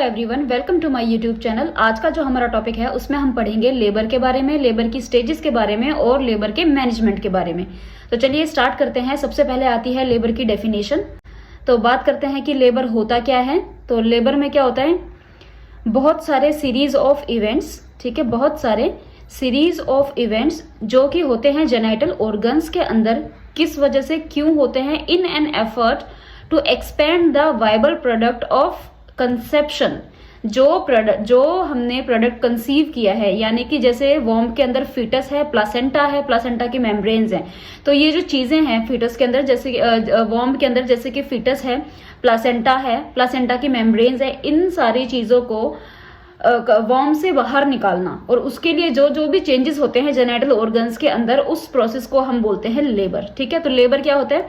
Everyone, welcome to my YouTube channel. आज का जो हमारा टॉपिक है उसमें हम पढ़ेंगे लेबर के बारे में, लेबर की स्टेजेस के बारे में और लेबर के मैनेजमेंट के बारे में। तो चलिए स्टार्ट करते हैं। सबसे पहले आती है लेबर की डेफिनेशन। तो बात करते हैं कि लेबर होता क्या है। तो लेबर में क्या होता है, बहुत सारे सीरीज ऑफ इवेंट्स, ठीक है, बहुत सारे सीरीज ऑफ इवेंट्स जो कि होते हैं जेनिटल ऑर्गन्स के अंदर, किस वजह से, क्यों होते हैं, in an effort to expand the viable product of conception. जो हमने प्रोडक्ट कंसीव किया है, यानी कि जैसे वॉर्म के अंदर फीटस है, प्लासेंटा की मेम्ब्रेन्स हैं। तो ये जो चीजें हैं फीटस के अंदर, जैसे वॉर्म के अंदर जैसे कि फीटस है, प्लासेंटा की मेम्ब्रेन्स है, इन सारी चीजों को वॉर्म से बाहर निकालना, और उसके लिए जो भी चेंजेस होते हैं जेनिटल ऑर्गन्स के अंदर, उस प्रोसेस को हम बोलते हैं लेबर। ठीक है, तो लेबर क्या होता है,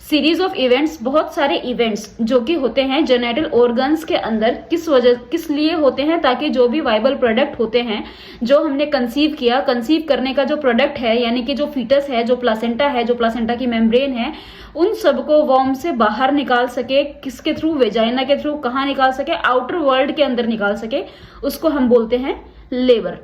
सीरीज ऑफ इवेंट्स, बहुत सारे इवेंट्स जो कि होते हैं जेनिटल ऑर्गन्स के अंदर, किस लिए होते हैं, ताकि जो भी वायबल प्रोडक्ट होते हैं जो हमने कंसीव किया, कंसीव करने का जो प्रोडक्ट है, यानी कि जो फीटस है, जो प्लासेंटा की मेम्ब्रेन है, उन सबको वॉर्म से बाहर निकाल सके। किसके थ्रू, वेजाइना के थ्रू, कहाँ निकाल सके, आउटर वर्ल्ड के अंदर निकाल सके, उसको हम बोलते हैं लेबर।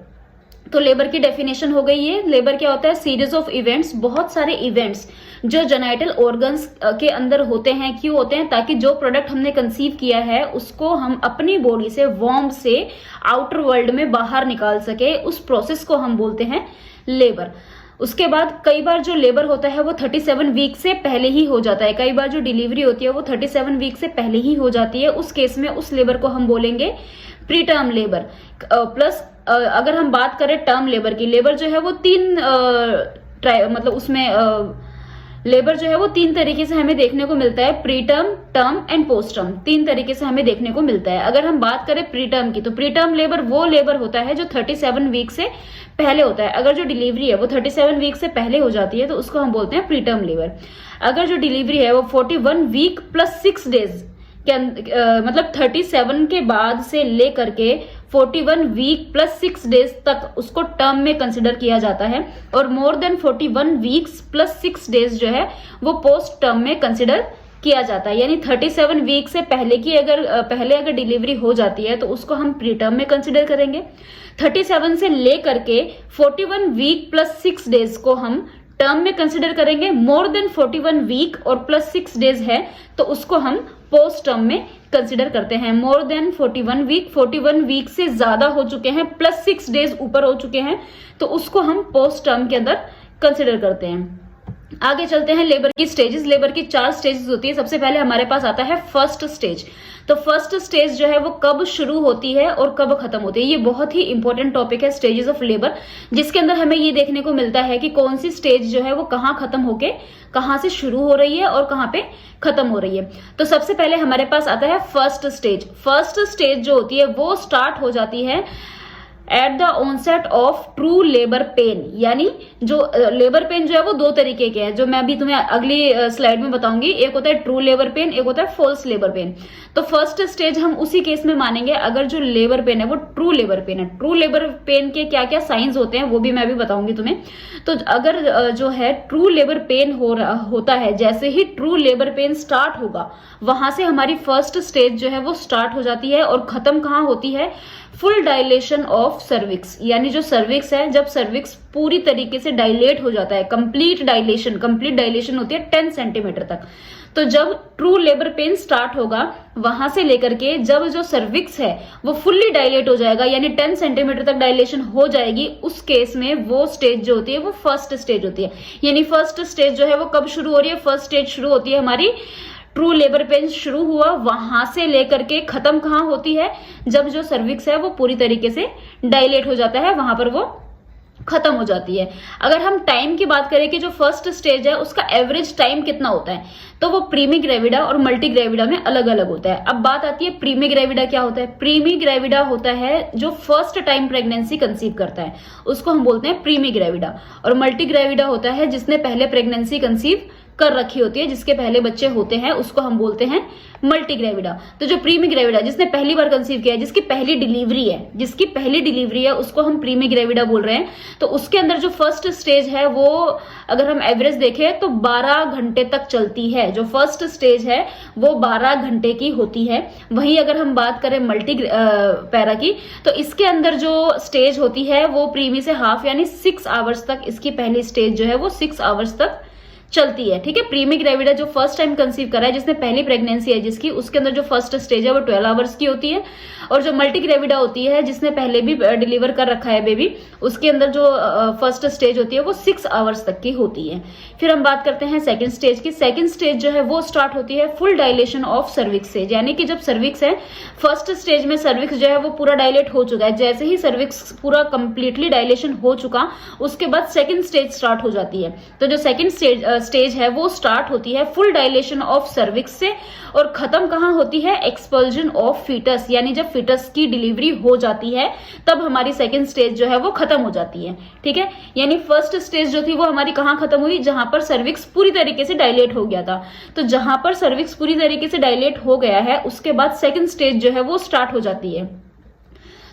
तो लेबर की डेफिनेशन हो गई है। लेबर क्या होता है, सीरीज ऑफ इवेंट्स, बहुत सारे इवेंट्स जो जेनिटल ऑर्गन्स के अंदर होते हैं। क्यों होते हैं, ताकि जो प्रोडक्ट हमने कंसीव किया है उसको हम अपनी बॉडी से, वॉर्म से आउटर वर्ल्ड में बाहर निकाल सके, उस प्रोसेस को हम बोलते हैं लेबर। उसके बाद कई बार जो लेबर होता है वो 37 वीक से पहले ही हो जाता है। कई बार जो डिलीवरी होती है वो 37 वीक से पहले ही हो जाती है। उस केस में उस लेबर को हम बोलेंगे प्री टर्म लेबर। प्लस अगर हम बात करें टर्म लेबर की, लेबर जो है वो लेबर जो है वो तीन तरीके से हमें देखने को मिलता है, pre term, term and post term, तीन तरीके से हमें देखने को मिलता है। अगर हम बात करें प्री टर्म की, तो प्री टर्म लेबर वो लेबर होता है जो 37 वीक से पहले होता है। अगर जो डिलीवरी है वो 37 वीक से पहले हो जाती है तो उसको हम बोलते हैं प्री टर्म लेबर। अगर जो डिलीवरी है वो 41 वीक प्लस 6 डेज के मतलब 37 के बाद से लेकर के 41 वीक प्लस 6 डेज तक उसको टर्म में कंसिडर किया जाता है, और more than 41 weeks plus 6 days जो है वो पोस्ट टर्म में कंसिडर किया जाता है। यानी 37 वीक से पहले अगर डिलीवरी हो जाती है तो उसको हम प्री टर्म में कंसिडर करेंगे। 37 से लेकर के 41 वीक प्लस 6 डेज को हम टर्म में कंसिडर करेंगे। मोर देन 41 वीक और प्लस 6 डेज है तो उसको हम पोस्ट टर्म में कंसिडर करते हैं। मोर देन 41 वीक से ज्यादा हो चुके हैं, प्लस 6 डेज ऊपर हो चुके हैं, तो उसको हम पोस्ट टर्म के अंदर कंसिडर करते हैं। आगे चलते हैं लेबर की स्टेजेस। लेबर की 4 स्टेजेस होती है। सबसे पहले हमारे पास आता है फर्स्ट स्टेज। तो फर्स्ट स्टेज जो है वो कब शुरू होती है और कब खत्म होती है, ये बहुत ही इंपॉर्टेंट टॉपिक है, स्टेजेस ऑफ लेबर, जिसके अंदर हमें ये देखने को मिलता है कि कौन सी स्टेज जो है वो कहाँ खत्म होके कहाँ से शुरू हो रही है और कहाँ पे खत्म हो रही है। तो सबसे पहले हमारे पास आता है फर्स्ट स्टेज। फर्स्ट स्टेज जो होती है वो स्टार्ट हो जाती है at the onset of true labour pain. यानी जो लेबर पेन जो है वो 2 तरीके के हैं, जो मैं अभी तुम्हें अगली स्लाइड में बताऊंगी। एक होता है ट्रू लेबर पेन, एक होता है फॉल्स लेबर पेन। तो फर्स्ट स्टेज हम उसी केस में मानेंगे अगर जो लेबर पेन है वो ट्रू लेबर पेन है। ट्रू लेबर पेन के क्या क्या साइंस होते हैं वो भी मैं अभी बताऊंगी तुम्हें। तो अगर जो है ट्रू लेबर पेन होता है, जैसे ही ट्रू लेबर पेन स्टार्ट होगा वहां से हमारी फर्स्ट स्टेज जो है वो स्टार्ट हो जाती है, और खत्म कहाँ होती है, फुल डायलेशन ऑफ सर्विक्स। यानी जो सर्विक्स है, जब सर्विक्स पूरी तरीके से डायलेट हो जाता है, कंप्लीट डायलेशन होती है 10 सेंटीमीटर तक। तो जब ट्रू लेबर पेन स्टार्ट होगा वहां से लेकर के जब जो सर्विक्स है वो फुल्ली डायलेट हो जाएगा, यानी 10 सेंटीमीटर तक डायलेशन हो जाएगी, उस केस में वो स्टेज जो होती है वो फर्स्ट स्टेज होती है। यानी फर्स्ट स्टेज जो है वो कब शुरू हो रही है, फर्स्ट स्टेज शुरू होती है हमारी ट्रू लेबर पेन शुरू हुआ, वहां से लेकर के खत्म कहाँ होती है, जब जो सर्विक्स है वो पूरी तरीके से डायलेट हो जाता है, वहां पर वो खत्म हो जाती है। अगर हम टाइम की बात करें कि जो फर्स्ट स्टेज है उसका एवरेज टाइम कितना होता है, तो वो प्रीमी ग्रेविडा और मल्टी ग्रेविडा में अलग अलग होता है। अब बात आती है प्रीमी ग्रेविडा क्या होता है। प्रीमी ग्रेविडा होता है जो फर्स्ट टाइम प्रेगनेंसी कंसीव करता है, उसको हम बोलते हैं प्रीमी ग्रेविडा। और मल्टी ग्रेविडा होता है जिसने पहले प्रेगनेंसी कंसीव कर रखी होती है, जिसके पहले बच्चे होते हैं, उसको हम बोलते हैं मल्टीग्रेविडा। तो जो प्रीमीग्रेविडा, जिसने पहली बार कंसीव किया है, जिसकी पहली डिलीवरी है, उसको हम प्रीमीग्रेविडा बोल रहे हैं। तो उसके अंदर जो फर्स्ट स्टेज है वो अगर हम एवरेज देखें तो 12 घंटे तक चलती है। जो फर्स्ट स्टेज है वो 12 घंटे की होती है। वहीं अगर हम बात करें मल्टी पैरा की, तो इसके अंदर जो स्टेज होती है वो प्रीमी से हाफ यानी 6 आवर्स तक, इसकी पहली स्टेज जो है वो 6 आवर्स तक चलती है। ठीक है, प्रीमी ग्रेविडा जो फर्स्ट टाइम कंसीव करा है, जिसने पहली प्रेगनेंसी है जिसकी, उसके अंदर जो फर्स्ट स्टेज है वो 12 आवर्स की होती है। और जो मल्टी ग्रेविडा होती है, जिसने पहले भी डिलीवर कर रखा है बेबी, उसके अंदर जो फर्स्ट स्टेज होती है वो 6 आवर्स तक की होती है। फिर हम बात करते हैं सेकंड स्टेज की। सेकंड स्टेज जो है वो स्टार्ट होती है फुल डायलेशन ऑफ सर्विक्स से, यानी कि जब सर्विक्स है, फर्स्ट स्टेज में सर्विक्स जो है वो पूरा डायलेट हो चुका है। जैसे ही सर्विक्स पूरा कंप्लीटली डायलेशन हो चुका, उसके बाद सेकंड स्टेज स्टार्ट हो जाती है। तो जो सेकंड स्टेज है वो स्टार्ट होती है फुल डायलेशन ऑफ सर्विक्स से, और खत्म कहां होती है? एक्सपल्जन ऑफ फीटस, यानी जब फीटस की डिलीवरी हो जाती है तब हमारी सेकंड स्टेज जो है वो खत्म हो जाती है। ठीक है, यानी फर्स्ट स्टेज जो थी वो हमारी कहां खत्म हुई? जहां पर सर्विक्स पूरी तरीके से डायलेट हो गया था। तो जहां पर सर्विक्स पूरी तरीके से डायलेट हो गया है, उसके बाद सेकंड स्टेज जो है वो स्टार्ट हो जाती है।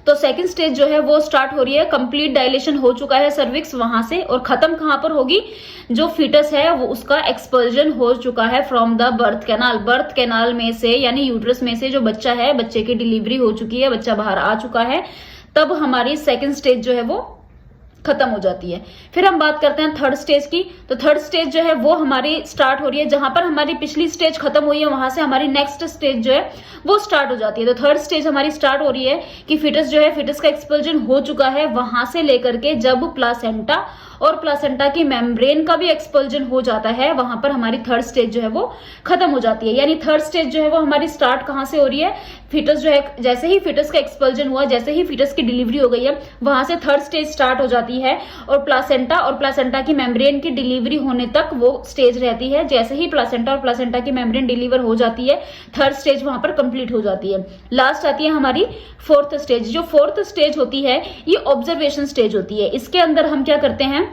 तो सेकंड स्टेज जो है वो स्टार्ट हो रही है, कंप्लीट डायलेशन हो चुका है सर्विक्स वहां से, और खत्म कहां पर होगी? जो फीटस है वो उसका एक्सपल्जन हो चुका है from the birth canal. Birth canal में से यानी यूट्रस में से जो बच्चा है, बच्चे की डिलीवरी हो चुकी है, बच्चा बाहर आ चुका है, तब हमारी सेकंड स्टेज जो है वो खत्म हो जाती है। फिर हम बात करते हैं थर्ड स्टेज की। तो थर्ड स्टेज जो है वो हमारी स्टार्ट हो रही है, जहां पर हमारी पिछली स्टेज खत्म हुई है वहां से हमारी नेक्स्ट स्टेज जो है वो स्टार्ट हो जाती है। तो थर्ड स्टेज हमारी स्टार्ट हो रही है कि फीटस जो है, फीटस का एक्सपल्जन हो चुका है, वहां से लेकर के जब प्लासेंटा और प्लासेंटा की मेम्ब्रेन का भी एक्सपल्जन हो जाता है, वहां पर हमारी थर्ड स्टेज जो है वो खत्म हो जाती है। यानी थर्ड स्टेज जो है वो हमारी स्टार्ट कहां से हो रही है? फीटस जो है, जैसे ही फीटस का एक्सपल्जन हुआ, जैसे ही फीटस की डिलीवरी हो गई है, वहां से थर्ड स्टेज स्टार्ट हो जाती है, और प्लासेंटा की मेम्ब्रेन की डिलीवरी होने तक वो स्टेज रहती है। जैसे ही प्लासेंटा और प्लासेंटा की मेम्ब्रेन डिलीवर हो जाती है, थर्ड स्टेज वहां पर कंप्लीट हो जाती है। लास्ट आती है हमारी फोर्थ स्टेज। जो फोर्थ स्टेज होती है ये ऑब्जर्वेशन स्टेज होती है। इसके अंदर हम क्या करते हैं?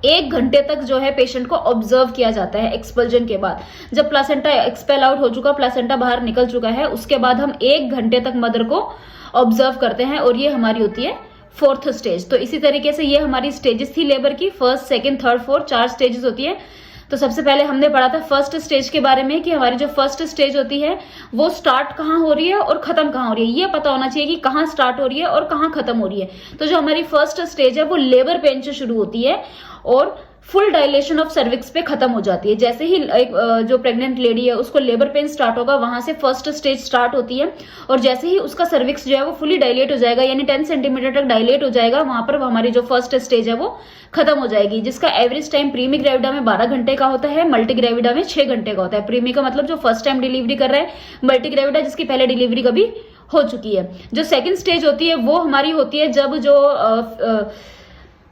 1 घंटे तक जो है पेशेंट को ऑब्जर्व किया जाता है एक्सपल्जन के बाद। जब प्लासेंटा एक्सपेल आउट हो चुका, प्लासेंटा बाहर निकल चुका है, उसके बाद हम 1 घंटे तक मदर को ऑब्जर्व करते हैं, और ये हमारी होती है फोर्थ स्टेज। तो इसी तरीके से ये हमारी स्टेजेस थी लेबर की, first, second, third, fourth, 4 stages होती है। तो सबसे पहले हमने पढ़ा था फर्स्ट स्टेज के बारे में कि हमारी जो फर्स्ट स्टेज होती है वो स्टार्ट कहाँ हो रही है और खत्म कहाँ हो रही है। ये पता होना चाहिए कि कहाँ स्टार्ट हो रही है और कहाँ खत्म हो रही है। तो जो हमारी फर्स्ट स्टेज है वो लेबर पेन से शुरू होती है और फुल डायलेशन ऑफ सर्विक्स पे खत्म हो जाती है। जैसे ही एक जो प्रेग्नेंट लेडी है उसको लेबर पेन स्टार्ट होगा, वहां से फर्स्ट स्टेज स्टार्ट होती है, और जैसे ही उसका सर्विक्स जो है वो फुली डायलेट हो जाएगा, यानी 10 सेंटीमीटर तक डायलेट हो जाएगा, वहां पर हमारी जो फर्स्ट स्टेज है वो खत्म हो जाएगी, जिसका एवरेज टाइम प्रीमी ग्रेविडा में 12 घंटे का होता है, मल्टी ग्रेविडा में 6 घंटे का होता है। प्रीमी का मतलब जो फर्स्ट टाइम डिलीवरी कर रहा है, मल्टी ग्रेविडा जिसकी पहले डिलीवरी कभी हो चुकी है। जो सेकेंड स्टेज होती है वो हमारी होती है जब जो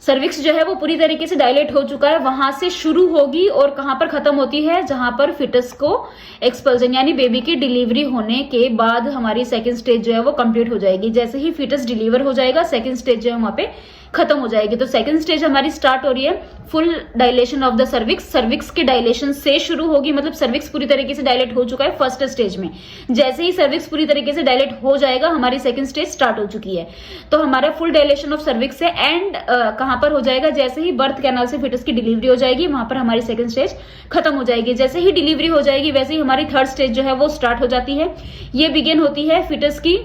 सर्विक्स जो है वो पूरी तरीके से डायलेट हो चुका है, वहां से शुरू होगी और कहां पर खत्म होती है? जहां पर फिटस को एक्सपल्जन यानी बेबी की डिलीवरी होने के बाद हमारी सेकंड स्टेज जो है वो कंप्लीट हो जाएगी। जैसे ही फिटस डिलीवर हो जाएगा, सेकंड स्टेज जो है वहां पे खत्म हो जाएगी। तो सेकंड स्टेज हमारी स्टार्ट हो रही है full dilation of the cervix. Cervix के डायलेशन से शुरू होगी, मतलब सर्विक्स पूरी तरीके से डायलेट हो चुका है फर्स्ट स्टेज में। जैसे ही सर्विक्स पूरी तरीके से डायलेट हो जाएगा, हमारी सेकंड स्टेज स्टार्ट हो चुकी है। तो हमारा फुल डायलेशन ऑफ सर्विक्स से एंड कहां पर हो जाएगा? जैसे ही बर्थ कैनाल से फिटस की डिलीवरी हो जाएगी, वहां पर हमारी सेकंड स्टेज खत्म हो जाएगी। जैसे ही डिलीवरी हो जाएगी वैसे ही हमारी थर्ड स्टेज जो है वो स्टार्ट हो जाती है। ये बिगिन होती है फिटस की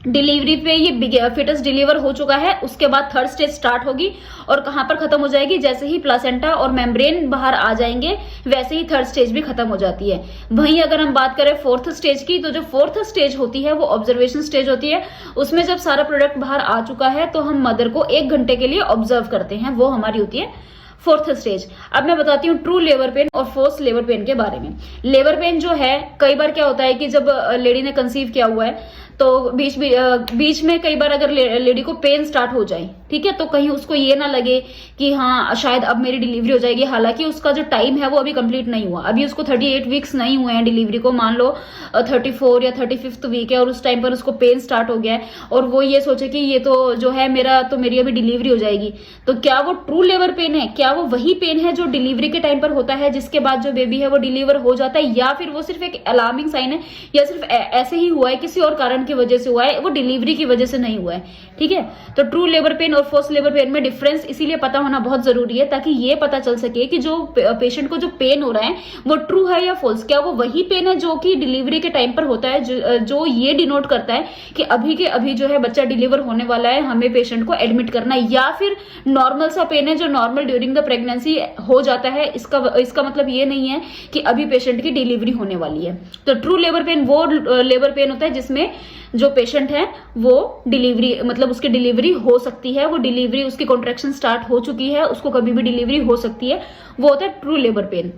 डिलीवरी पे, ये फिटस डिलीवर हो चुका है, उसके बाद थर्ड स्टेज स्टार्ट होगी और कहां पर खत्म हो जाएगी? जैसे ही प्लासेंटा और मेम्ब्रेन बाहर आ जाएंगे वैसे ही थर्ड स्टेज भी खत्म हो जाती है। वहीं अगर हम बात करें फोर्थ स्टेज की, तो जो फोर्थ स्टेज होती है वो ऑब्जर्वेशन स्टेज होती है। उसमें जब सारा प्रोडक्ट बाहर आ चुका है तो हम मदर को 1 घंटे के लिए ऑब्जर्व करते हैं, वो हमारी होती है फोर्थ स्टेज। अब मैं बताती हूँ ट्रू लेबर पेन और फोर्स लेबर पेन के बारे में। लेबर पेन जो है, कई बार क्या होता है कि जब लेडी ने कंसीव किया हुआ है तो बीच में कई बार अगर लेडी को पेन स्टार्ट हो जाए, ठीक है। तो कहीं उसको ये ना लगे कि हाँ शायद अब मेरी डिलीवरी हो जाएगी, हालांकि उसका जो टाइम है वो अभी कंप्लीट नहीं हुआ, अभी उसको 38 वीक्स नहीं हुए हैं डिलीवरी को, मान लो 34 या 35th वीक है और उस टाइम पर उसको पेन स्टार्ट हो गया है और वो ये सोचे कि ये तो जो है मेरी अभी डिलीवरी हो जाएगी, तो क्या वो ट्रू लेबर पेन है? क्या वो वही पेन है जो डिलीवरी के टाइम पर होता है, जिसके बाद जो बेबी है वो डिलीवर हो जाता है, या फिर वो सिर्फ एक अलार्मिंग साइन है, या सिर्फ ऐसे ही हुआ है, किसी और कारण की वजह से हुआ है, वो डिलीवरी की वजह से नहीं हुआ है, ठीक है। तो ट्रू लेबर पेन और फॉल्स लेबर पेन में डिफरेंस इसीलिए पता होना बहुत जरूरी है, ताकि ये पता चल सके कि जो पेशेंट को जो पेन हो रहा है वो ट्रू है या फॉल्स। क्या वो वही पेन है जो कि डिलीवरी के टाइम पर होता है, जो ये डिनोट करता है कि अभी के अभी जो है बच्चा डिलीवर होने वाला है, हमें पेशेंट को एडमिट करना है, या फिर नॉर्मल सा पेन है जो नॉर्मल ड्यूरिंग द प्रेगनेंसी हो जाता है। इसका मतलब ये नहीं है कि अभी पेशेंट की डिलीवरी होने वाली है। तो ट्रू लेबर पेन वो लेबर पेन होता है जिसमें जो पेशेंट है वो डिलीवरी, मतलब उसकी डिलीवरी हो सकती है, वो डिलीवरी उसकी कॉन्ट्रैक्शन स्टार्ट हो चुकी है, उसको कभी भी डिलीवरी हो सकती है, वो होता है true labour pain.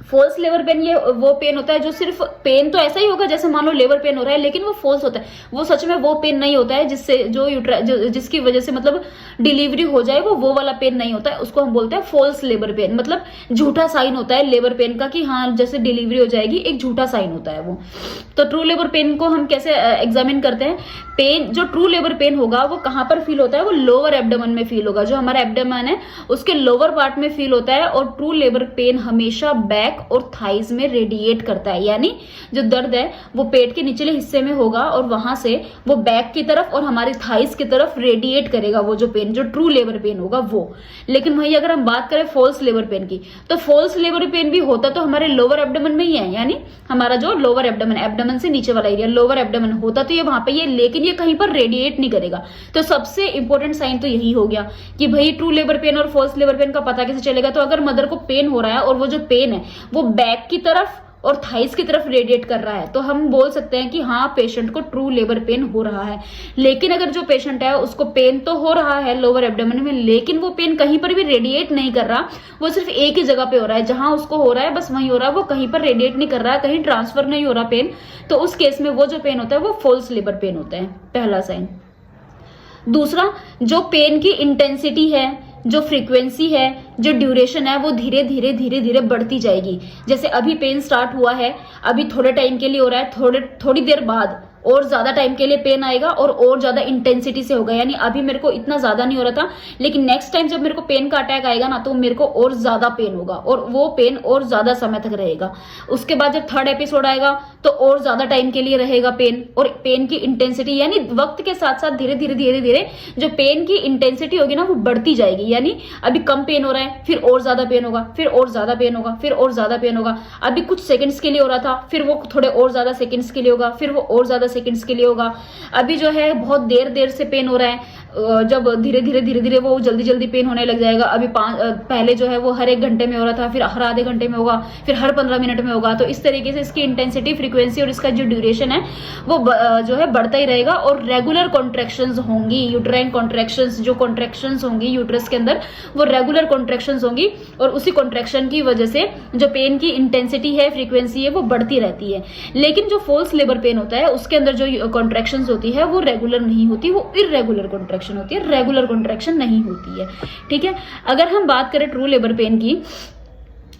False labour pain ये वो पेन होता है जो सिर्फ पेन तो ऐसा ही होगा जैसे मान लो लेबर पेन हो रहा है, लेकिन वो फॉल्स होता है, वो सच में वो पेन नहीं होता है जिससे जिसकी वजह से मतलब डिलीवरी हो जाए, वो वाला पेन नहीं होता है, उसको हम बोलते हैं फॉल्स लेबर पेन। मतलब झूठा साइन होता है लेबर पेन का कि हाँ जैसे डिलीवरी हो जाएगी, एक झूठा साइन होता है वो। तो ट्रू लेबर पेन को हम कैसे एग्जामिन करते हैं? पेन जो ट्रू लेबर पेन होगा वो कहां पर फील होता है? वो लोअर एब्डोमेन में फील होगा, जो हमारा एब्डोमेन है उसके लोअर पार्ट में फील होता है। और ट्रू लेबर पेन हमेशा बैक और थाइज में रेडिएट करता है, यानी जो दर्द है वो पेट के निचले हिस्से में होगा और वहां से वो बैक की तरफ और हमारी थाइज की तरफ रेडिएट करेगा वो जो पेन, जो ट्रू लेबर पेन होगा वो। लेकिन वही अगर हम बात करें फॉल्स लेबर पेन की, तो फॉल्स लेबर पेन भी होता तो हमारे लोअर एब्डोमेन में ही है, यानी हमारा जो लोअर एब्डोमेन से नीचे वाला एरिया लोअर एब्डोमेन होता तो ये वहां पे ये, लेकिन ये कहीं पर रेडिएट नहीं करेगा। तो सबसे इंपॉर्टेंट साइन तो यही हो गया कि भाई ट्रू लेबर पेन और फॉल्स लेबर पेन का पता कैसे चलेगा? तो अगर मदर को पेन हो रहा है और वो जो पेन है वो बैक की तरफ और थाइस की तरफ रेडिएट कर रहा है, तो हम बोल सकते हैं कि हाँ पेशेंट को ट्रू लेबर पेन हो रहा है। लेकिन अगर जो पेशेंट है उसको पेन तो हो रहा है लोअर एब्डोमेन में, लेकिन वो पेन कहीं पर भी रेडिएट नहीं कर रहा, वो सिर्फ एक ही जगह पे हो रहा है, जहां उसको हो रहा है बस वहीं हो रहा है, वो कहीं पर रेडिएट नहीं कर रहा है, कहीं ट्रांसफर नहीं हो रहा पेन, तो उस केस में वो जो पेन होता है वो फॉल्स लेबर पेन होता है, पहला साइन। दूसरा, जो पेन की इंटेंसिटी है, जो फ्रीक्वेंसी है, जो ड्यूरेशन है, वो धीरे धीरे बढ़ती जाएगी। जैसे अभी पेन स्टार्ट हुआ है, अभी थोड़े टाइम के लिए हो रहा है, थोड़ी देर बाद और ज्यादा टाइम के लिए पेन आएगा और ज्यादा इंटेंसिटी से होगा। यानी अभी मेरे को इतना ज्यादा नहीं हो रहा था, लेकिन नेक्स्ट टाइम जब मेरे को पेन का अटैक आएगा ना, तो मेरे को और ज्यादा पेन होगा और वो पेन और ज्यादा समय तक रहेगा। उसके बाद जब थर्ड एपिसोड आएगा तो और ज्यादा टाइम के लिए रहेगा पेन, और पेन की इंटेंसिटी यानी वक्त के साथ साथ धीरे धीरे जो पेन की इंटेंसिटी होगी ना वो बढ़ती जाएगी। यानी अभी कम पेन हो रहा है, फिर और ज्यादा पेन होगा, फिर और ज्यादा पेन होगा, फिर और ज्यादा पेन होगा। अभी कुछ सेकंड्स के लिए हो रहा था, फिर वो थोड़े और ज्यादा सेकंड्स के लिए होगा, फिर वो और ज्यादा सेकंड्स के लिए होगा। अभी जो है बहुत देर से पेन हो रहा है, जब धीरे धीरे वो जल्दी पेन होने लग जाएगा। अभी पहले जो है वो हर 1 घंटे में हो रहा था, फिर हर आधे घंटे में होगा, फिर हर 15 मिनट में होगा। तो इस तरीके से इसकी इंटेंसिटी, फ्रीक्वेंसी और इसका जो ड्यूरेशन है वो जो है बढ़ता ही रहेगा। और रेगुलर कॉन्ट्रैक्शंस होंगी, यूट्राइन कॉन्ट्रैक्शंस, जो कॉन्ट्रैक्शंस होंगी यूट्रस के अंदर वो रेगुलर कॉन्ट्रैक्शंस होंगी, और उसी कॉन्ट्रैक्शन की वजह से जो पेन की इंटेंसिटी है, फ्रीक्वेंसी है, वो बढ़ती रहती है। लेकिन जो फॉल्स लेबर पेन होता है उसके अंदर जो कॉन्ट्रैक्शंस होती है वो रेगुलर नहीं होती, वो इररेगुलर कॉन्ट्रैक्शन होती है, रेगुलर कॉन्ट्रैक्शन नहीं होती है, ठीक है। अगर हम बात करें ट्रू लेबर पेन की,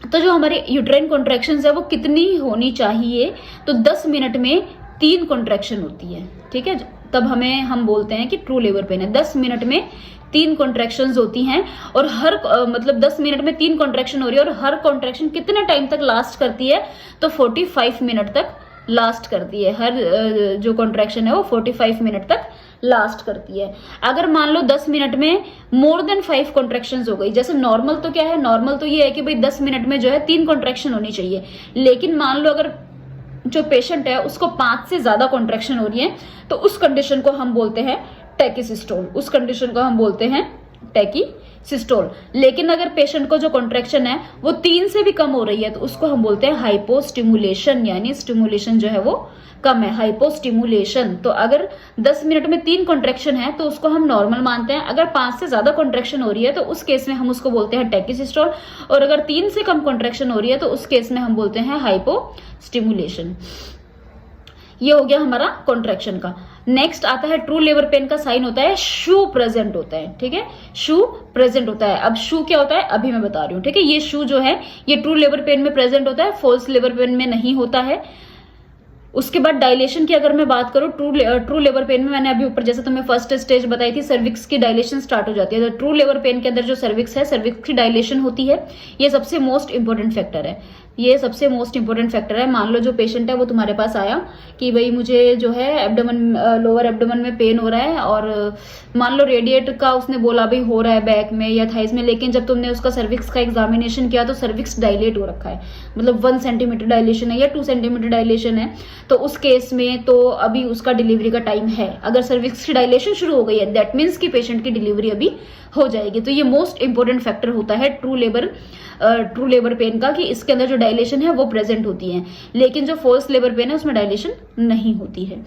तो जो हमारे यूट्राइन कॉन्ट्रैक्शंस है वो कितनी होनी चाहिए? तो 10 मिनट में 3 कॉन्ट्रैक्शन होती है, ठीक है। तब हम बोलते हैं कि ट्रू लेबर पेन है। 10 मिनट में 3 कॉन्ट्रैक्शंस होती हैं, और हर मतलब 10 मिनट में 3 कॉन्ट्रैक्शन हो रही है, और हर कॉन्ट्रैक्शन कितने टाइम तक लास्ट करती है? तो 45 मिनट तक लास्ट करती है। हर जो कॉन्ट्रैक्शन है वो 45 मिनट तक लास्ट करती है। अगर मान लो 10 मिनट में मोर देन 5 कॉन्ट्रैक्शंस हो गई, जैसे नॉर्मल तो क्या है, नॉर्मल तो ये है कि भाई 10 मिनट में जो है 3 कॉन्ट्रैक्शन होनी चाहिए। लेकिन मान लो अगर जो पेशेंट है उसको 5 से ज्यादा कॉन्ट्रैक्शन हो रही है, तो उस कंडीशन को हम बोलते हैं टैकीसिस्टोल, उस कंडीशन को हम बोलते हैं टैकीसिस्टोल। लेकिन अगर पेशेंट को जो कॉन्ट्रैक्शन है वो 3 से भी कम हो रही है, तो उसको हम बोलते हैं हाइपोस्टिमुलेशन, यानी स्टिमुलेशन जो है वो कम है, हाइपोस्टिमुलेशन। तो अगर 10 मिनट में 3 कॉन्ट्रैक्शन है तो उसको हम नॉर्मल मानते हैं। अगर 5 से ज्यादा कॉन्ट्रैक्शन हो रही है तो उस केस में हम उसको बोलते हैं टैकीसिस्टोल, और अगर 3 से कम कॉन्ट्रैक्शन हो रही है तो उस केस में हम बोलते हैं हाइपोस्टिमुलेशन। ये हो गया हमारा कॉन्ट्रैक्शन का। नेक्स्ट आता है ट्रू लेबर पेन का साइन होता है शू प्रेजेंट होता है, ठीक है, शू प्रेजेंट होता है। अब शू क्या होता है अभी मैं बता रही हूँ, ठीक है। ये शू जो है ये ट्रू लेबर पेन में प्रेजेंट होता है, फॉल्स लेबर पेन में नहीं होता है। उसके बाद डायलेशन की अगर मैं बात करूं, ट्रू लेबर पेन में मैंने अभी ऊपर जैसे तुम्हें फर्स्ट स्टेज बताई थी, सर्विक्स की डायलेशन स्टार्ट हो जाती है। तो ट्रू लेबर पेन के अंदर जो सर्विक्स है, सर्विक्स की डायलेशन होती है। ये सबसे मोस्ट इंपॉर्टेंट फैक्टर है, ये सबसे मोस्ट इंपॉर्टेंट फैक्टर है। मान लो जो पेशेंट है वो तुम्हारे पास आया कि भाई मुझे जो है एब्डोमेन, लोअर एब्डोमेन में पेन हो रहा है, और मान लो रेडिएट का उसने बोला भाई हो रहा है बैक में या थाइस में, लेकिन जब तुमने उसका सर्विक्स का एग्जामिनेशन किया तो सर्विक्स डायलेट हो रखा है, मतलब 1 सेंटीमीटर डायलेशन है या 2 सेंटीमीटर डायलेशन है, तो उस केस में तो अभी उसका डिलीवरी का टाइम है। अगर सर्विक्स की डायलेशन शुरू हो गई है दैट मीन्स कि पेशेंट की डिलीवरी अभी हो जाएगी। तो ये मोस्ट इंपॉर्टेंट फैक्टर होता है ट्रू लेबर पेन का, कि इसके अंदर जो डायलेशन है वो प्रेजेंट होती है, लेकिन जो फॉल्स लेबर पेन है उसमें डायलेशन नहीं होती है।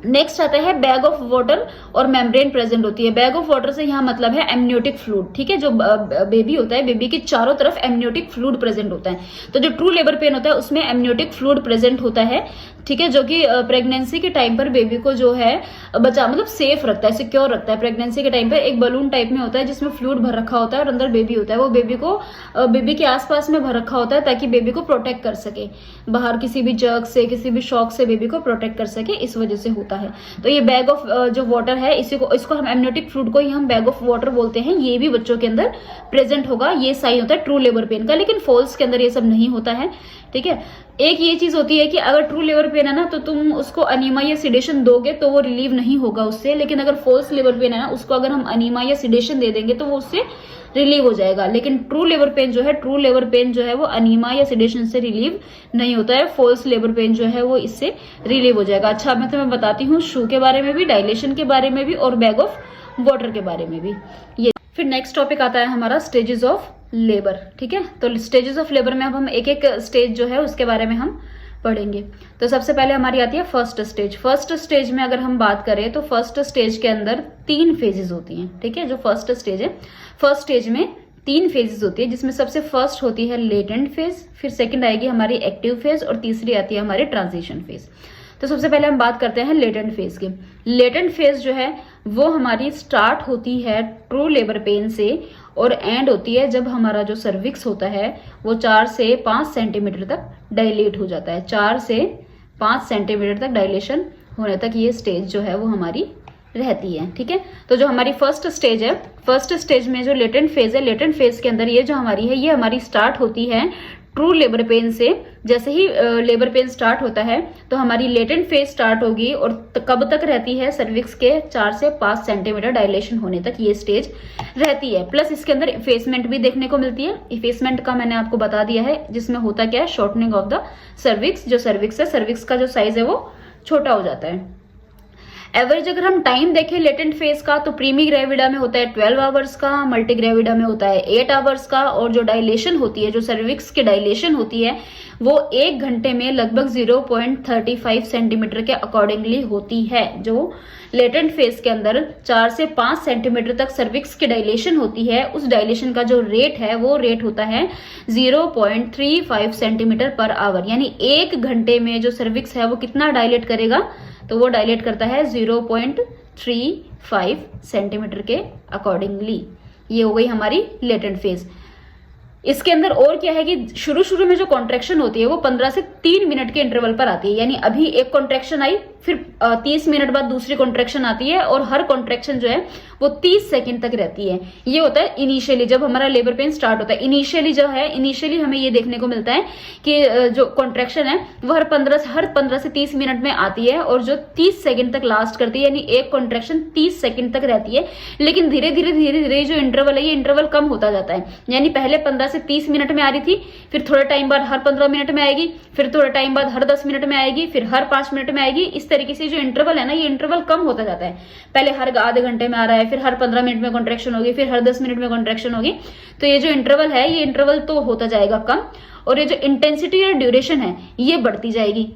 नेक्स्ट आता है बैग ऑफ वाटर और मेम्ब्रेन प्रेजेंट होती है। बैग ऑफ वाटर से यहाँ मतलब है एमनियोटिक फ्लूइड, ठीक है। जो बेबी होता है, बेबी के चारों तरफ एमनियोटिक फ्लूइड प्रेजेंट होता है। तो जो ट्रू लेबर पेन होता है उसमें एमनियोटिक फ्लूइड प्रेजेंट होता है, ठीक है, जो कि प्रेगनेंसी के टाइम पर बेबी को जो है मतलब सेफ रखता है, सिक्योर रखता है। प्रेगनेंसी के टाइम पर एक बलून टाइप में होता है जिसमें फ्लूइड भर रखा होता है और अंदर बेबी होता है, वो बेबी के आसपास में भर रखा होता है ताकि बेबी को प्रोटेक्ट कर सके, बाहर किसी भी जर्क से, किसी भी शॉक से बेबी को प्रोटेक्ट कर सके, इस वजह से होता है। तो ये बैग ऑफ जो वाटर है, इसको हम एमनियोटिक फ्लूइड को ही हम बैग ऑफ वाटर बोलते हैं। ये भी बच्चों के अंदर प्रेजेंट होगा, ये साइन होता है ट्रू लेबर पेन का, लेकिन फॉल्स के अंदर ये सब नहीं होता है, ठीक है। एक ये चीज होती है कि अगर ट्रू लेबर पेन है ना तो तुम उसको अनीमा या सिडेशन दोगे तो वो रिलीव नहीं होगा उससे, लेकिन अगर फॉल्स लेबर पेन है ना उसको अगर हम अनीमा या सिडेशन दे देंगे तो वो उससे रिलीव हो जाएगा। लेकिन ट्रू लेबर पेन जो है वो अनीमा या सिडेशन से रिलीव नहीं होता है, फॉल्स लेबर पेन जो है वो इससे रिलीव हो जाएगा। अच्छा, मैं तुम्हें बताती हूँ शू के बारे में भी, डायलेशन के बारे में भी और बैग ऑफ वाटर के बारे में भी। ये फिर नेक्स्ट टॉपिक आता है हमारा स्टेजेस ऑफ लेबर, ठीक है। तो स्टेजेस ऑफ लेबर में अब हम एक एक स्टेज जो है उसके बारे में हम पढ़ेंगे। तो सबसे पहले हमारी आती है फर्स्ट स्टेज। फर्स्ट स्टेज में अगर हम बात करें तो फर्स्ट स्टेज के अंदर 3 फेजेस होती हैं, ठीक है। जो फर्स्ट स्टेज है, फर्स्ट स्टेज में 3 फेजेस होती है, जिसमें सबसे फर्स्ट होती है लेटेंट फेज, फिर सेकंड आएगी हमारी एक्टिव फेज और तीसरी आती है हमारी ट्रांजिशन फेज। तो सबसे पहले हम बात करते हैं लेटेंट फेज की। लेटेंट फेज जो है वो हमारी स्टार्ट होती है ट्रू लेबर पेन से और एंड होती है जब हमारा जो सर्विक्स होता है वो 4 से 5 सेंटीमीटर तक डायलेट हो जाता है। 4 से 5 सेंटीमीटर तक डायलेशन होने तक ये स्टेज जो है वो हमारी रहती है, ठीक है। तो जो हमारी फर्स्ट स्टेज है, फर्स्ट स्टेज में जो लेटेंट फेज है, लेटेंट फेज के अंदर ये जो हमारी है, ये हमारी स्टार्ट होती है ट्रू लेबर पेन से। जैसे ही लेबर पेन स्टार्ट होता है तो हमारी लेटेंट फेज स्टार्ट होगी और कब तक रहती है, सर्विक्स के 4 से 5 सेंटीमीटर डायलेशन होने तक ये स्टेज रहती है। प्लस इसके अंदर इफेसमेंट भी देखने को मिलती है। इफेसमेंट का मैंने आपको बता दिया है, जिसमें होता क्या है, शॉर्टनिंग ऑफ द सर्विक्स। जो सर्विक्स है, सर्विक्स का जो साइज है वो छोटा हो जाता है। एवरेज अगर हम टाइम देखें लेटेंट फेज का तो प्रीमी ग्रेविडा में होता है 12 आवर्स का, मल्टी ग्रेविडा में होता है 8 आवर्स का, और जो डायलेशन होती है, जो सर्विक्स की डायलेशन होती है वो 1 घंटे में लगभग 0.35 सेंटीमीटर के अकॉर्डिंगली होती है। जो लेटेंट फेज के अंदर 4 से 5 सेंटीमीटर तक सर्विक्स की डायलेशन होती है, उस डायलेशन का जो रेट है वो रेट होता है 0.35 सेंटीमीटर पर आवर। यानी 1 घंटे में जो सर्विक्स है वो कितना डायलेट करेगा, तो वो डायलेट करता है 0.35 सेंटीमीटर के अकॉर्डिंगली। ये हो गई हमारी लेटेंट फेज। इसके अंदर और क्या है कि शुरू में जो कॉन्ट्रैक्शन होती है वो 15 से 3 मिनट के इंटरवल पर आती है। यानी अभी एक कॉन्ट्रैक्शन आई, फिर 30 मिनट बाद दूसरी कॉन्ट्रैक्शन आती है, और हर कॉन्ट्रैक्शन जो है वो 30 सेकंड तक रहती है। ये होता है इनिशियली, जब हमारा लेबर पेन स्टार्ट होता है। इनिशियली हमें ये देखने को मिलता है कि जो कॉन्ट्रैक्शन है वो हर 15 से 30 मिनट में आती है, और जो 30 सेकंड तक लास्ट करती है, यानी एक कॉन्ट्रैक्शन 30 सेकंड तक रहती है। लेकिन धीरे धीरे जो इंटरवल है, ये इंटरवल कम होता जाता है। यानी पहले 15 से 30 मिनट में आ रही थी, फिर थोड़े टाइम बाद हर 15 मिनट में आएगी, फिर थोड़े टाइम बाद हर 10 मिनट में आएगी, फिर हर 5 मिनट में आएगी। इस तरीके से जो इंटरवल है ना, ये इंटरवल कम होता जाता है। पहले हर आधे घंटे में आ रहा है, फिर हर 15 मिनट में कॉन्ट्रैक्शन होगी, फिर हर 10 मिनट में कॉन्ट्रैक्शन होगी। तो ये जो इंटरवल है, ये इंटरवल तो होता जाएगा कम, और ये जो इंटेंसिटी या ड्यूरेशन है ये बढ़ती जाएगी।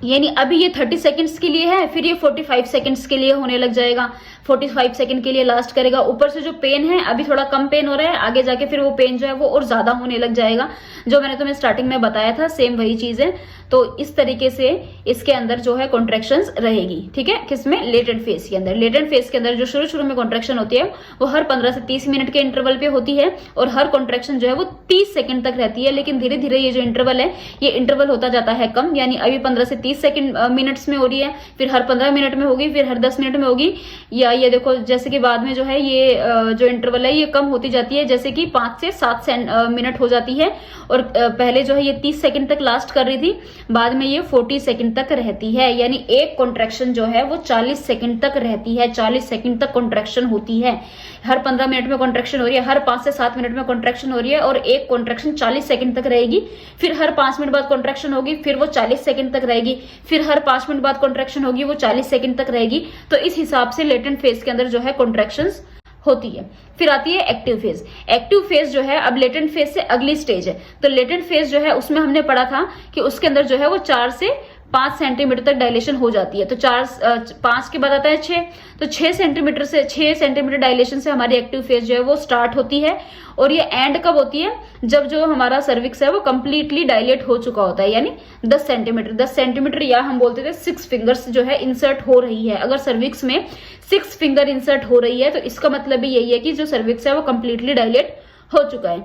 यानी अभी ये 30 सेकंड्स के लिए है, फिर ये 45 सेकंड्स के लिए होने लग जाएगा, 45 सेकंड के लिए लास्ट करेगा। ऊपर से जो पेन है, अभी थोड़ा कम पेन हो रहा है, आगे जाके फिर वो पेन जो है वो और ज्यादा होने लग जाएगा। जो मैंने तुम्हें स्टार्टिंग में बताया था सेम वही चीज है। तो इस तरीके से इसके अंदर जो है कॉन्ट्रेक्शंस रहेगी, ठीक है। किसमें? लेटेंट फेज के अंदर। लेटेंट फेज के अंदर जो शुरू में कॉन्ट्रेक्शन होती है वो हर 15 से 30 मिनट के इंटरवल पे होती है और हर कॉन्ट्रेक्शन जो है वो 30 सेकंड तक रहती है। लेकिन धीरे धीरे ये जो इंटरवल है ये इंटरवल होता जाता है कम, यानी अभी 15 से 30 सेकंड मिनट्स में हो रही है, फिर हर 15 मिनट में होगी, फिर हर 10 मिनट में होगी, या ये देखो जैसे कि बाद में जो है ये जो इंटरवल है ये कम होती जाती है, जैसे कि 5 से 7 मिनट हो जाती है। और पहले जो है ये 30 सेकंड तक लास्ट कर रही थी, बाद में ये 40 सेकंड तक रहती है, यानी एक कॉन्ट्रैक्शन जो है वो 40 सेकंड तक रहती है। 40 सेकंड तक कॉन्ट्रैक्शन होती है। हर 15 मिनट में कॉन्ट्रैक्शन हो रही है, हर 5 से 7 मिनट में कॉन्ट्रैक्शन हो रही है और एक कॉन्ट्रैक्शन 40 सेकंड तक रहेगी। फिर हर 5 मिनट बाद कॉन्ट्रैक्शन होगी, फिर वो 40 सेकंड तक रहेगी, फिर हर 5 मिनट बाद कॉन्ट्रैक्शन होगी, वो 40 सेकंड तक रहेगी। तो इस हिसाब से लेटेंट फेज के अंदर जो है कॉन्ट्रैक्शंस होती है। फिर आती है एक्टिव फेज। एक्टिव फेज जो है अब लेटेंट फेज से अगली स्टेज है। तो लेटेंट फेज जो है उसमें हमने पढ़ा था कि उसके अंदर जो है वो 4 से 5 सेंटीमीटर तक डायलेशन हो जाती है। तो 5 के बाद आता है 6, तो 6 सेंटीमीटर डायलेशन से हमारी एक्टिव फेज जो है वो स्टार्ट होती है। और ये एंड कब होती है? जब जो हमारा सर्विक्स है वो कंप्लीटली डायलेट हो चुका होता है, यानी 10 सेंटीमीटर या हम बोलते थे 6 फिंगर्स जो है इंसर्ट हो रही है। अगर सर्विक्स में 6 फिंगर इंसर्ट हो रही है तो इसका मतलब भी यही है कि जो सर्विक्स है वो कंप्लीटली डायलेट हो चुका है।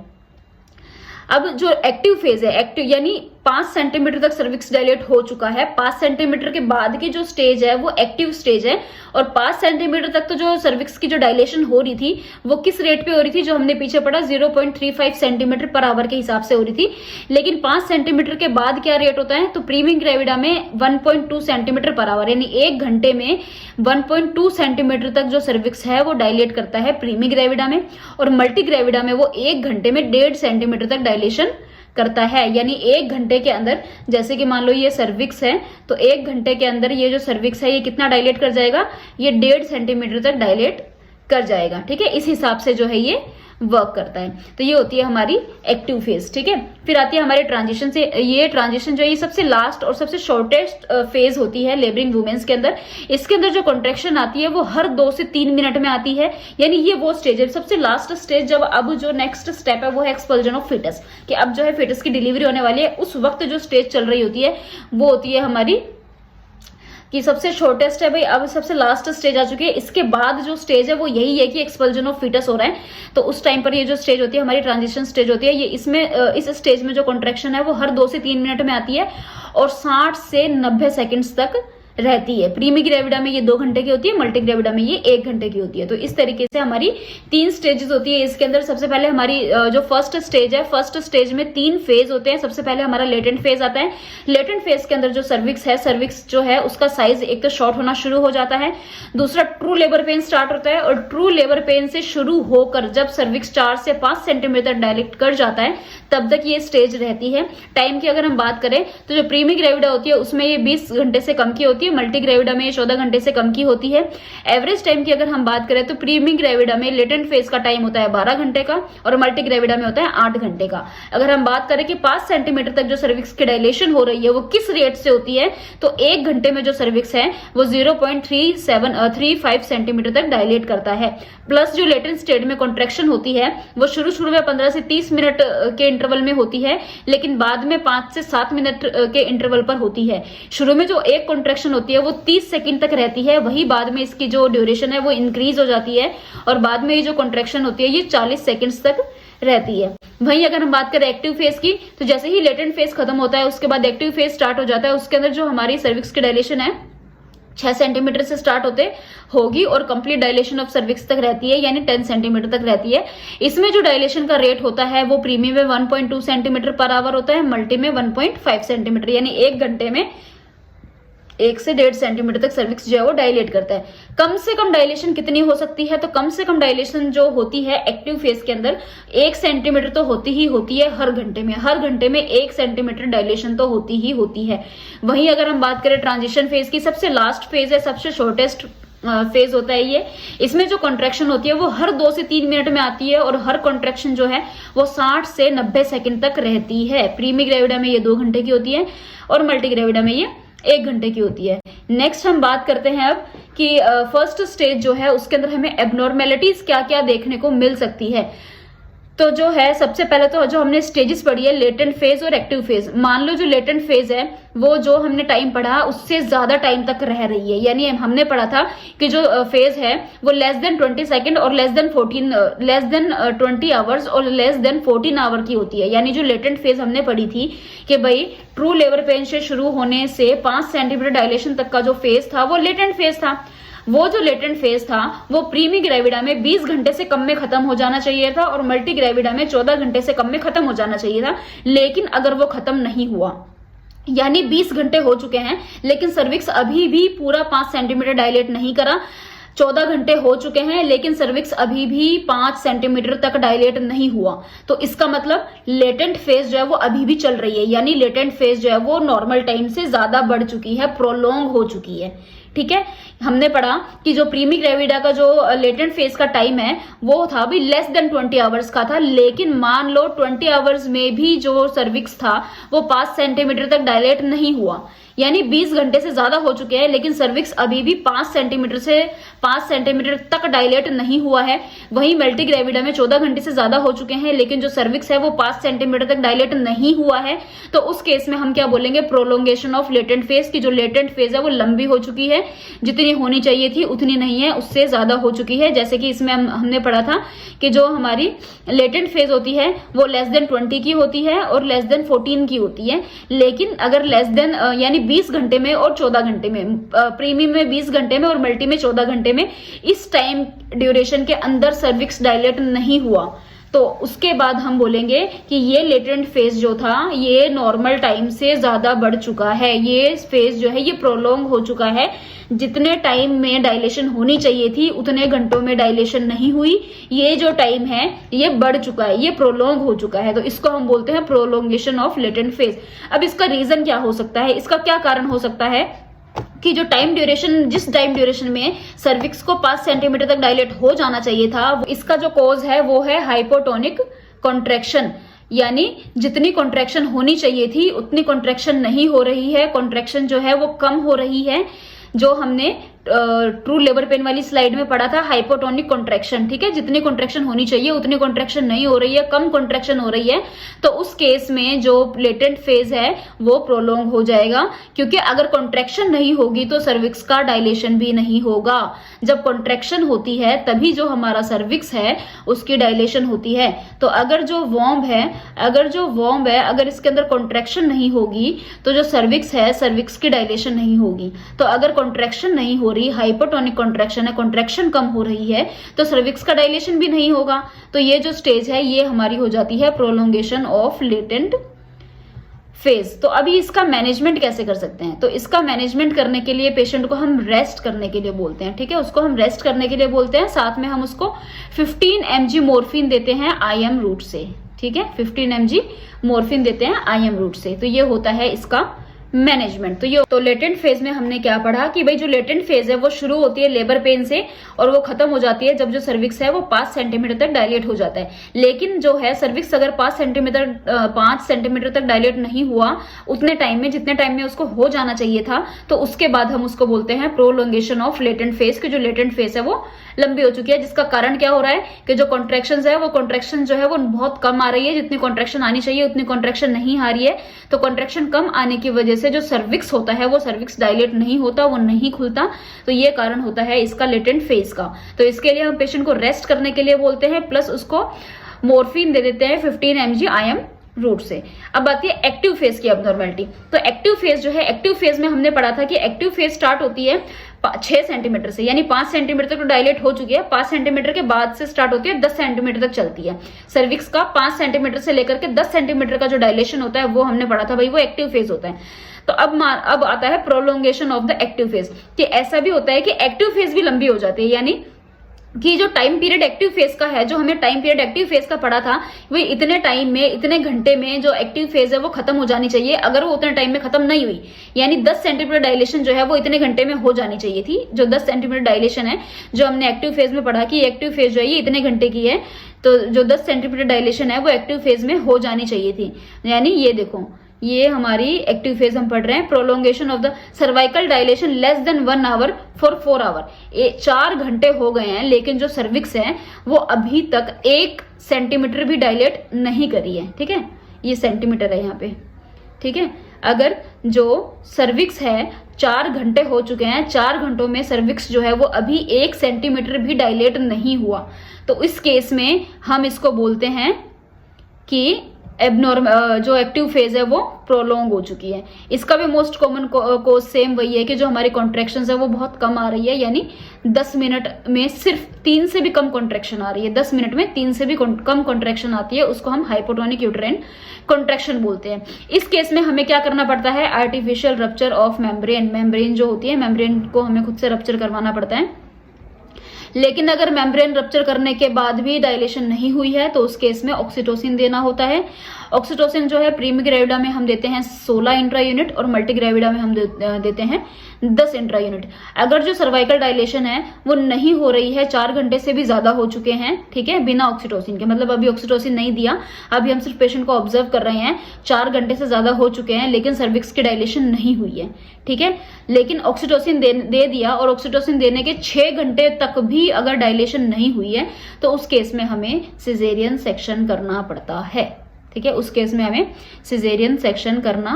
अब जो एक्टिव फेज है, एक्टिव यानी 5 सेंटीमीटर तक सर्विक्स डायलेट हो चुका है। 5 सेंटीमीटर के बाद की जो स्टेज है वो एक्टिव स्टेज है। और 5 सेंटीमीटर तक तो जो सर्विक्स की जो डायलेशन हो रही थी वो किस रेट पे हो रही थी? जो हमने पीछे पढ़ा 0.35 सेंटीमीटर पर आवर के हिसाब से हो रही थी। लेकिन 5 सेंटीमीटर के बाद क्या रेट होता है? तो प्रीमिंग ग्रेविडा में 1.2 सेंटीमीटर पर आवर, यानी 1 घंटे में 1.2 सेंटीमीटर तक जो सर्विक्स है वो डायलेट करता है प्रीमिंग ग्रेविडा में। और मल्टी ग्रेविडा में वो 1 घंटे में 1.5 सेंटीमीटर तक डायलेशन करता है। यानी 1 घंटे के अंदर, जैसे कि मान लो ये सर्विक्स है, तो 1 घंटे के अंदर ये जो सर्विक्स है ये कितना डायलेट कर जाएगा? ये 1.5 सेंटीमीटर तक डायलेट कर जाएगा, ठीक है। इस हिसाब से जो है ये वर्क करता है। तो ये होती है हमारी एक्टिव फेज, ठीक है। फिर आती है हमारे ट्रांजिशन से। ये ट्रांजिशन जो है ये सबसे लास्ट और सबसे शॉर्टेस्ट फेज होती है लेबरिंग वुमेन्स के अंदर। इसके अंदर जो कॉन्ट्रैक्शन आती है वो हर 2 से 3 मिनट में आती है, यानी ये वो स्टेज है, सबसे लास्ट स्टेज। जब अब जो नेक्स्ट स्टेप है वो है एक्सपल्जन ऑफ फीटस, कि अब जो है फीटस की डिलीवरी होने वाली है, उस वक्त जो स्टेज चल रही होती है वो होती है हमारी कि सबसे शॉर्टेस्ट है भाई। अब सबसे लास्ट स्टेज आ चुकी है, इसके बाद जो स्टेज है वो यही है कि एक्सपल्जन ऑफ फीटस हो रहा है। तो उस टाइम पर ये जो स्टेज होती है हमारी ट्रांजिशन स्टेज होती है। ये इसमें इस स्टेज में जो कॉन्ट्रैक्शन है वो हर 2 से 3 मिनट में आती है और 60 से 90 सेकेंड्स तक रहती है। प्रीमी ग्रेविडा में ये 2 घंटे की होती है, मल्टी ग्रेविडा में ये 1 घंटे की होती है। तो इस तरीके से हमारी 3 स्टेजेस होती है इसके अंदर। सबसे पहले हमारी जो फर्स्ट स्टेज है, फर्स्ट स्टेज में 3 फेज होते हैं। सबसे पहले हमारा लेटेंट फेज आता है। लेटेंट फेज के अंदर जो सर्विक्स है, सर्विक्स जो है उसका साइज एक तो शॉर्ट होना शुरू हो जाता है, दूसरा ट्रू लेबर पेन स्टार्ट होता है। और ट्रू लेबर पेन से शुरू होकर जब सर्विक्स 4 से 5 सेंटीमीटर डायलेट कर जाता है तब तक ये स्टेज रहती है। टाइम की अगर हम बात करें तो जो प्रीमी ग्रेविडा होती है उसमें ये 20 घंटे से कम की होती है, मल्टी ग्रेविडा में ये 14 घंटे से कम की होती है। एवरेज टाइम की अगर हम बात करें तो प्रीमी ग्रेविडा में लेटेंट फेज का टाइम होता है 12 घंटे का और मल्टी ग्रेविडा में होता है 8 घंटे का। अगर हम बात करें कि 5 सेंटीमीटर तक जो सर्विक्स की डायलेशन हो रही है वो किस रेट से होती है, तो 1 घंटे में जो सर्विक्स है वो 0.35 सेंटीमीटर तक डायलेट करता है। प्लस जो लेटेंट स्टेज में कॉन्ट्रैक्शन होती है वो शुरू में 15 से 30 मिनट के इंटरवल में होती है, लेकिन बाद में 5 से 7 मिनट के इंटरवल पर होती है। शुरू में जो एक कॉन्ट्रैक्शन होती है वो 30 सेकंड तक रहती है, वही बाद में इसकी जो ड्यूरेशन है वो इंक्रीज हो जाती है और बाद में ये जो कॉन्ट्रैक्शन होती है ये 40 सेकंड्स तक रहती है। वहीं अगर हम बात करें एक्टिव फेज की, तो जैसे ही लेटेंट फेज खत्म होता है उसके बाद एक्टिव फेज स्टार्ट हो जाता है। उसके अंदर जो हमारी सर्विक्स की डायलेशन है 6 सेंटीमीटर से स्टार्ट होते होगी और कंप्लीट डायलेशन ऑफ सर्विक्स तक रहती है, यानी 10 सेंटीमीटर तक रहती है। इसमें जो डायलेशन का रेट होता है वो प्रीमी में 1.2 सेंटीमीटर पर आवर होता है, मल्टी में 1.5 सेंटीमीटर, यानी 1 घंटे में 1 से 1.5 सेंटीमीटर तक सर्विक्स जो है वो डायलेट करता है। कम से कम डायलेशन कितनी हो सकती है? तो कम से कम डायलेशन जो होती है एक्टिव फेज के अंदर 1 सेंटीमीटर तो होती ही होती है हर घंटे में। हर घंटे में 1 सेंटीमीटर डायलेशन तो होती ही होती है। वहीं अगर हम बात करें ट्रांजिशन फेज की, सबसे लास्ट फेज है, सबसे शॉर्टेस्ट फेज होता है ये। इसमें जो कॉन्ट्रैक्शन होती है वो हर 2 से 3 मिनट में आती है और हर कॉन्ट्रैक्शन जो है वो 60 से 90 सेकंड तक रहती है। प्रीमी ग्रेविडा में ये 2 घंटे की होती है और मल्टी ग्रेविडा में ये 1 घंटे की होती है। नेक्स्ट हम बात करते हैं अब कि फर्स्ट स्टेज जो है उसके अंदर हमें एबनॉर्मेलिटीज क्या क्या देखने को मिल सकती है। तो जो है सबसे पहले तो जो हमने स्टेजेस पढ़ी है, लेटेंट फेज और एक्टिव फेज। मान लो जो लेटेंट फेज है वो जो हमने टाइम पढ़ा उससे ज्यादा टाइम तक रह रही है, यानी हमने पढ़ा था कि जो फेज है वो लेस देन 20 सेकेंड और लेस देन 20 आवर्स और लेस देन 14 आवर की होती है। यानी जो लेटेंट फेज हमने पढ़ी थी कि भाई ट्रू लेबर पेन से शुरू होने से 5 सेंटीमीटर डायलेशन तक का जो फेज था वो लेटेंट फेज था। वो जो लेटेंट फेज था वो प्रीमी ग्रेविडा में 20 घंटे से कम में खत्म हो जाना चाहिए था और मल्टी ग्रेविडा में 14 घंटे से कम में खत्म हो जाना चाहिए था। लेकिन अगर वो खत्म नहीं हुआ, यानी 20 घंटे हो चुके हैं लेकिन सर्विक्स अभी भी पूरा 5 सेंटीमीटर डायलेट नहीं करा, 14 घंटे हो चुके हैं लेकिन सर्विक्स अभी भी 5 सेंटीमीटर तक डायलेट नहीं हुआ, तो इसका मतलब लेटेंट फेज जो है वो अभी भी चल रही है। यानी लेटेंट फेज जो है वो नॉर्मल टाइम से ज्यादा बढ़ चुकी है, प्रोलॉन्ग हो चुकी है। ठीक है, हमने पढ़ा कि जो प्रीमी ग्रेविडा का जो लेटेंट फेज का टाइम है वो था भी लेस देन 20 आवर्स का था, लेकिन मान लो 20 आवर्स में भी जो सर्विक्स था वो 5 सेंटीमीटर तक डायलेट नहीं हुआ, यानी 20 घंटे से ज्यादा हो चुके हैं लेकिन सर्विक्स अभी भी 5 सेंटीमीटर तक डायलेट नहीं हुआ है। वहीं मल्टी ग्रेविडा में 14 घंटे से ज्यादा हो चुके हैं लेकिन जो सर्विक्स है वो 5 सेंटीमीटर तक डायलेट नहीं हुआ है, तो उस केस में हम क्या बोलेंगे, प्रोलोंगेशन ऑफ लेटेंट फेज की जो लेटेंट फेज है वो लंबी हो चुकी है, जितनी होनी चाहिए थी उतनी नहीं है, उससे ज्यादा हो चुकी है। जैसे कि इसमें हमने पढ़ा था कि जो हमारी लेटेंट फेज होती है वो लेस देन 20 की होती है और लेस देन 14 की होती है, लेकिन अगर लेस देन यानी 20 घंटे में और 14 घंटे में, प्रीमियम में 20 घंटे में और मल्टी में 14 घंटे में, इस टाइम ड्यूरेशन के अंदर सर्विक्स डायलेट नहीं हुआ, तो उसके बाद हम बोलेंगे कि ये लेटेंट फेज जो था ये नॉर्मल टाइम से ज्यादा बढ़ चुका है, ये फेज जो है ये प्रोलॉन्ग हो चुका है। जितने टाइम में डायलेशन होनी चाहिए थी उतने घंटों में डायलेशन नहीं हुई, ये जो टाइम है ये बढ़ चुका है, ये प्रोलॉन्ग हो चुका है, तो इसको हम बोलते हैं प्रोलोंगेशन ऑफ लेटेंट फेज। अब इसका रीजन क्या हो सकता है, इसका क्या कारण हो सकता है कि जो टाइम ड्यूरेशन, जिस टाइम ड्यूरेशन में सर्विक्स को 5 सेंटीमीटर तक डायलेट हो जाना चाहिए था, इसका जो कॉज है वो है हाइपोटोनिक कॉन्ट्रैक्शन, यानी जितनी कॉन्ट्रैक्शन होनी चाहिए थी उतनी कॉन्ट्रैक्शन नहीं हो रही है, कॉन्ट्रैक्शन जो है वो कम हो रही है। जो हमने ट्रू लेबर पेन वाली स्लाइड में पढ़ा था, हाइपोटोनिक कॉन्ट्रैक्शन, ठीक है, जितनी कॉन्ट्रैक्शन होनी चाहिए उतनी कॉन्ट्रैक्शन नहीं हो रही है, कम कॉन्ट्रैक्शन हो रही है, तो उस केस में जो लेटेंट फेज है वो प्रोलॉन्ग हो जाएगा, क्योंकि अगर कॉन्ट्रैक्शन नहीं होगी तो सर्विक्स का डायलेशन भी नहीं होगा। जब कॉन्ट्रैक्शन होती है तभी जो हमारा सर्विक्स है उसकी डायलेशन होती है। तो अगर जो वॉर्म है अगर इसके अंदर कॉन्ट्रैक्शन नहीं होगी तो जो सर्विक्स है, सर्विक्स की डायलेशन नहीं होगी। तो अगर कॉन्ट्रैक्शन नहीं हो रही, हाइपोटोनिक कॉन्ट्रैक्शन है, कॉन्ट्रैक्शन कम हो रही है, तो सर्विक्स का डायलेशन भी नहीं होगा। तो ये जो स्टेज है ये हमारी हो जाती है प्रोलोंगेशन ऑफ लेटेंट फेज। तो अभी इसका मैनेजमेंट कैसे कर सकते हैं, तो इसका मैनेजमेंट करने के लिए पेशेंट को हम रेस्ट करने के लिए बोलते हैं, ठीक है, उसको हम रेस्ट करने के लिए बोलते हैं, साथ में हम उसको 15 mg मोर्फिन देते हैं IM रूट से, ठीक है, 15 mg मोर्फिन देते हैं IM रूट से। तो ये होता है इसका मैनेजमेंट। तो लेटेंट फेज में हमने क्या पढ़ा कि भाई जो लेटेंट फेज है वो शुरू होती है लेबर पेन से और वो खत्म हो जाती है जब जो सर्विक्स है वो 5 सेंटीमीटर तक डायलेट हो जाता है। लेकिन जो है सर्विक्स अगर 5 सेंटीमीटर तक डायलेट नहीं हुआ उतने टाइम में, जितने टाइम में उसको हो जाना चाहिए था, तो उसके बाद हम उसको बोलते हैं प्रोलोंगेशन ऑफ लेटेंट फेज, की जो लेटेंट फेज है वो लंबी हो चुकी है। जिसका कारण क्या हो रहा है कि जो कॉन्ट्रैक्शन है वो कॉन्ट्रैक्शन जो है वो बहुत कम आ रही है, जितनी कॉन्ट्रैक्शन आनी चाहिए उतनी कॉन्ट्रैक्शन नहीं आ रही है। तो कॉन्ट्रैक्शन कम आने की वजह से जो सर्विक्स होता है वो सर्विक्स डायलेट नहीं होता, वो नहीं खुलता। तो ये कारण होता है इसका लेटेंट फेज का। तो इसके लिए हम पेशेंट को रेस्ट करने के लिए बोलते हैं, प्लस उसको मोर्फिन दे देते हैं 15 mg IM रूट से। अब आती है एक्टिव फेज की अबनॉर्मलिटी। तो एक्टिव फेज जो है, एक्टिव फेज में हमने पढ़ा था कि एक्टिव फेज स्टार्ट होती है 6 सेंटीमीटर से, यानी 5 सेंटीमीटर तक तो डायलेट हो चुकी है, 5 सेंटीमीटर के बाद से स्टार्ट होती है, 10 सेंटीमीटर तक चलती है। सर्विक्स का 5 सेंटीमीटर से लेकर के 10 सेंटीमीटर का जो डायलेशन होता है वो हमने पढ़ा था, भाई वो एक्टिव फेज होता है। तो अब आता है prolongation of the active phase, कि ऐसा भी होता है कि एक्टिव फेज भी लंबी हो जाती है, यानी कि जो टाइम पीरियड एक्टिव फेज का है, जो हमें टाइम पीरियड एक्टिव फेज का पढ़ा था, वही इतने टाइम में, इतने घंटे में जो एक्टिव फेज है वो खत्म हो जानी चाहिए। अगर वो उतने टाइम में खत्म नहीं हुई, यानी 10 सेंटीमीटर डायलेशन जो है वो इतने घंटे में हो जानी चाहिए थी। जो 10 सेंटीमीटर डायलेशन है जो हमने एक्टिव फेज में पढ़ा कि एक्टिव फेज जो है ये इतने घंटे की है, तो जो 10 सेंटीमीटर डायलेशन है वो एक्टिव फेज में हो जानी चाहिए थी। यानी ये देखो ये हमारी एक्टिव फेज हम पढ़ रहे हैं। Prolongation of the cervical dilation less than 1 hour for 4 hour. 4 घंटे हो गए हैं लेकिन जो सर्विक्स है वो अभी तक 1 सेंटीमीटर भी डायलेट नहीं करी है। ठीक है, ये सेंटीमीटर है यहाँ पे। ठीक है, अगर जो सर्विक्स है 4 घंटे हो चुके हैं, 4 घंटों में सर्विक्स जो है वो अभी 1 सेंटीमीटर भी डायलेट नहीं हुआ, तो इस केस में हम इसको बोलते हैं कि एबनॉर्मल जो एक्टिव फेज है वो प्रोलोंग हो चुकी है। इसका भी मोस्ट कॉमन कोज सेम वही है कि जो हमारी कॉन्ट्रैक्शंस है वो बहुत कम आ रही है, यानी 10 मिनट में सिर्फ 3 से भी कम कॉन्ट्रैक्शन आ रही है। 10 मिनट में 3 से भी कम कॉन्ट्रैक्शन आती है, उसको हम हाइपोटोनिक यूट्राइन कॉन्ट्रैक्शन बोलते हैं। इस केस में हमें क्या करना पड़ता है, artificial rupture of membrane. Membrane जो होती है, मेम्ब्रेन को हमें खुद से रप्चर करवाना पड़ता है। लेकिन अगर मेम्ब्रेन रप्चर करने के बाद भी डायलेशन नहीं हुई है तो उस केस में ऑक्सीटोसिन देना होता है। ऑक्सीटोसिन जो है प्रीमिग्रेविडा में हम देते हैं 16 इंट्रा यूनिट और मल्टीग्रेविडा में हम देते हैं 10 इंट्रा यूनिट। अगर जो सर्वाइकल डायलेशन है वो नहीं हो रही है, 4 घंटे से भी ज्यादा हो चुके हैं, ठीक है, बिना ऑक्सीटोसिन के, मतलब अभी ऑक्सीटोसिन नहीं दिया, अभी हम सिर्फ पेशेंट को ऑब्जर्व कर रहे हैं, 4 घंटे से ज्यादा हो चुके हैं लेकिन सर्विक्स की डायलेशन नहीं हुई है। ठीक है, लेकिन ऑक्सीटोसिन दे दिया और ऑक्सीटोसिन देने के 6 घंटे तक भी अगर डायलेशन नहीं हुई है तो उस केस में हमें सिजेरियन सेक्शन करना पड़ता है। ठीक है, उस केस में हमें सिजेरियन सेक्शन करना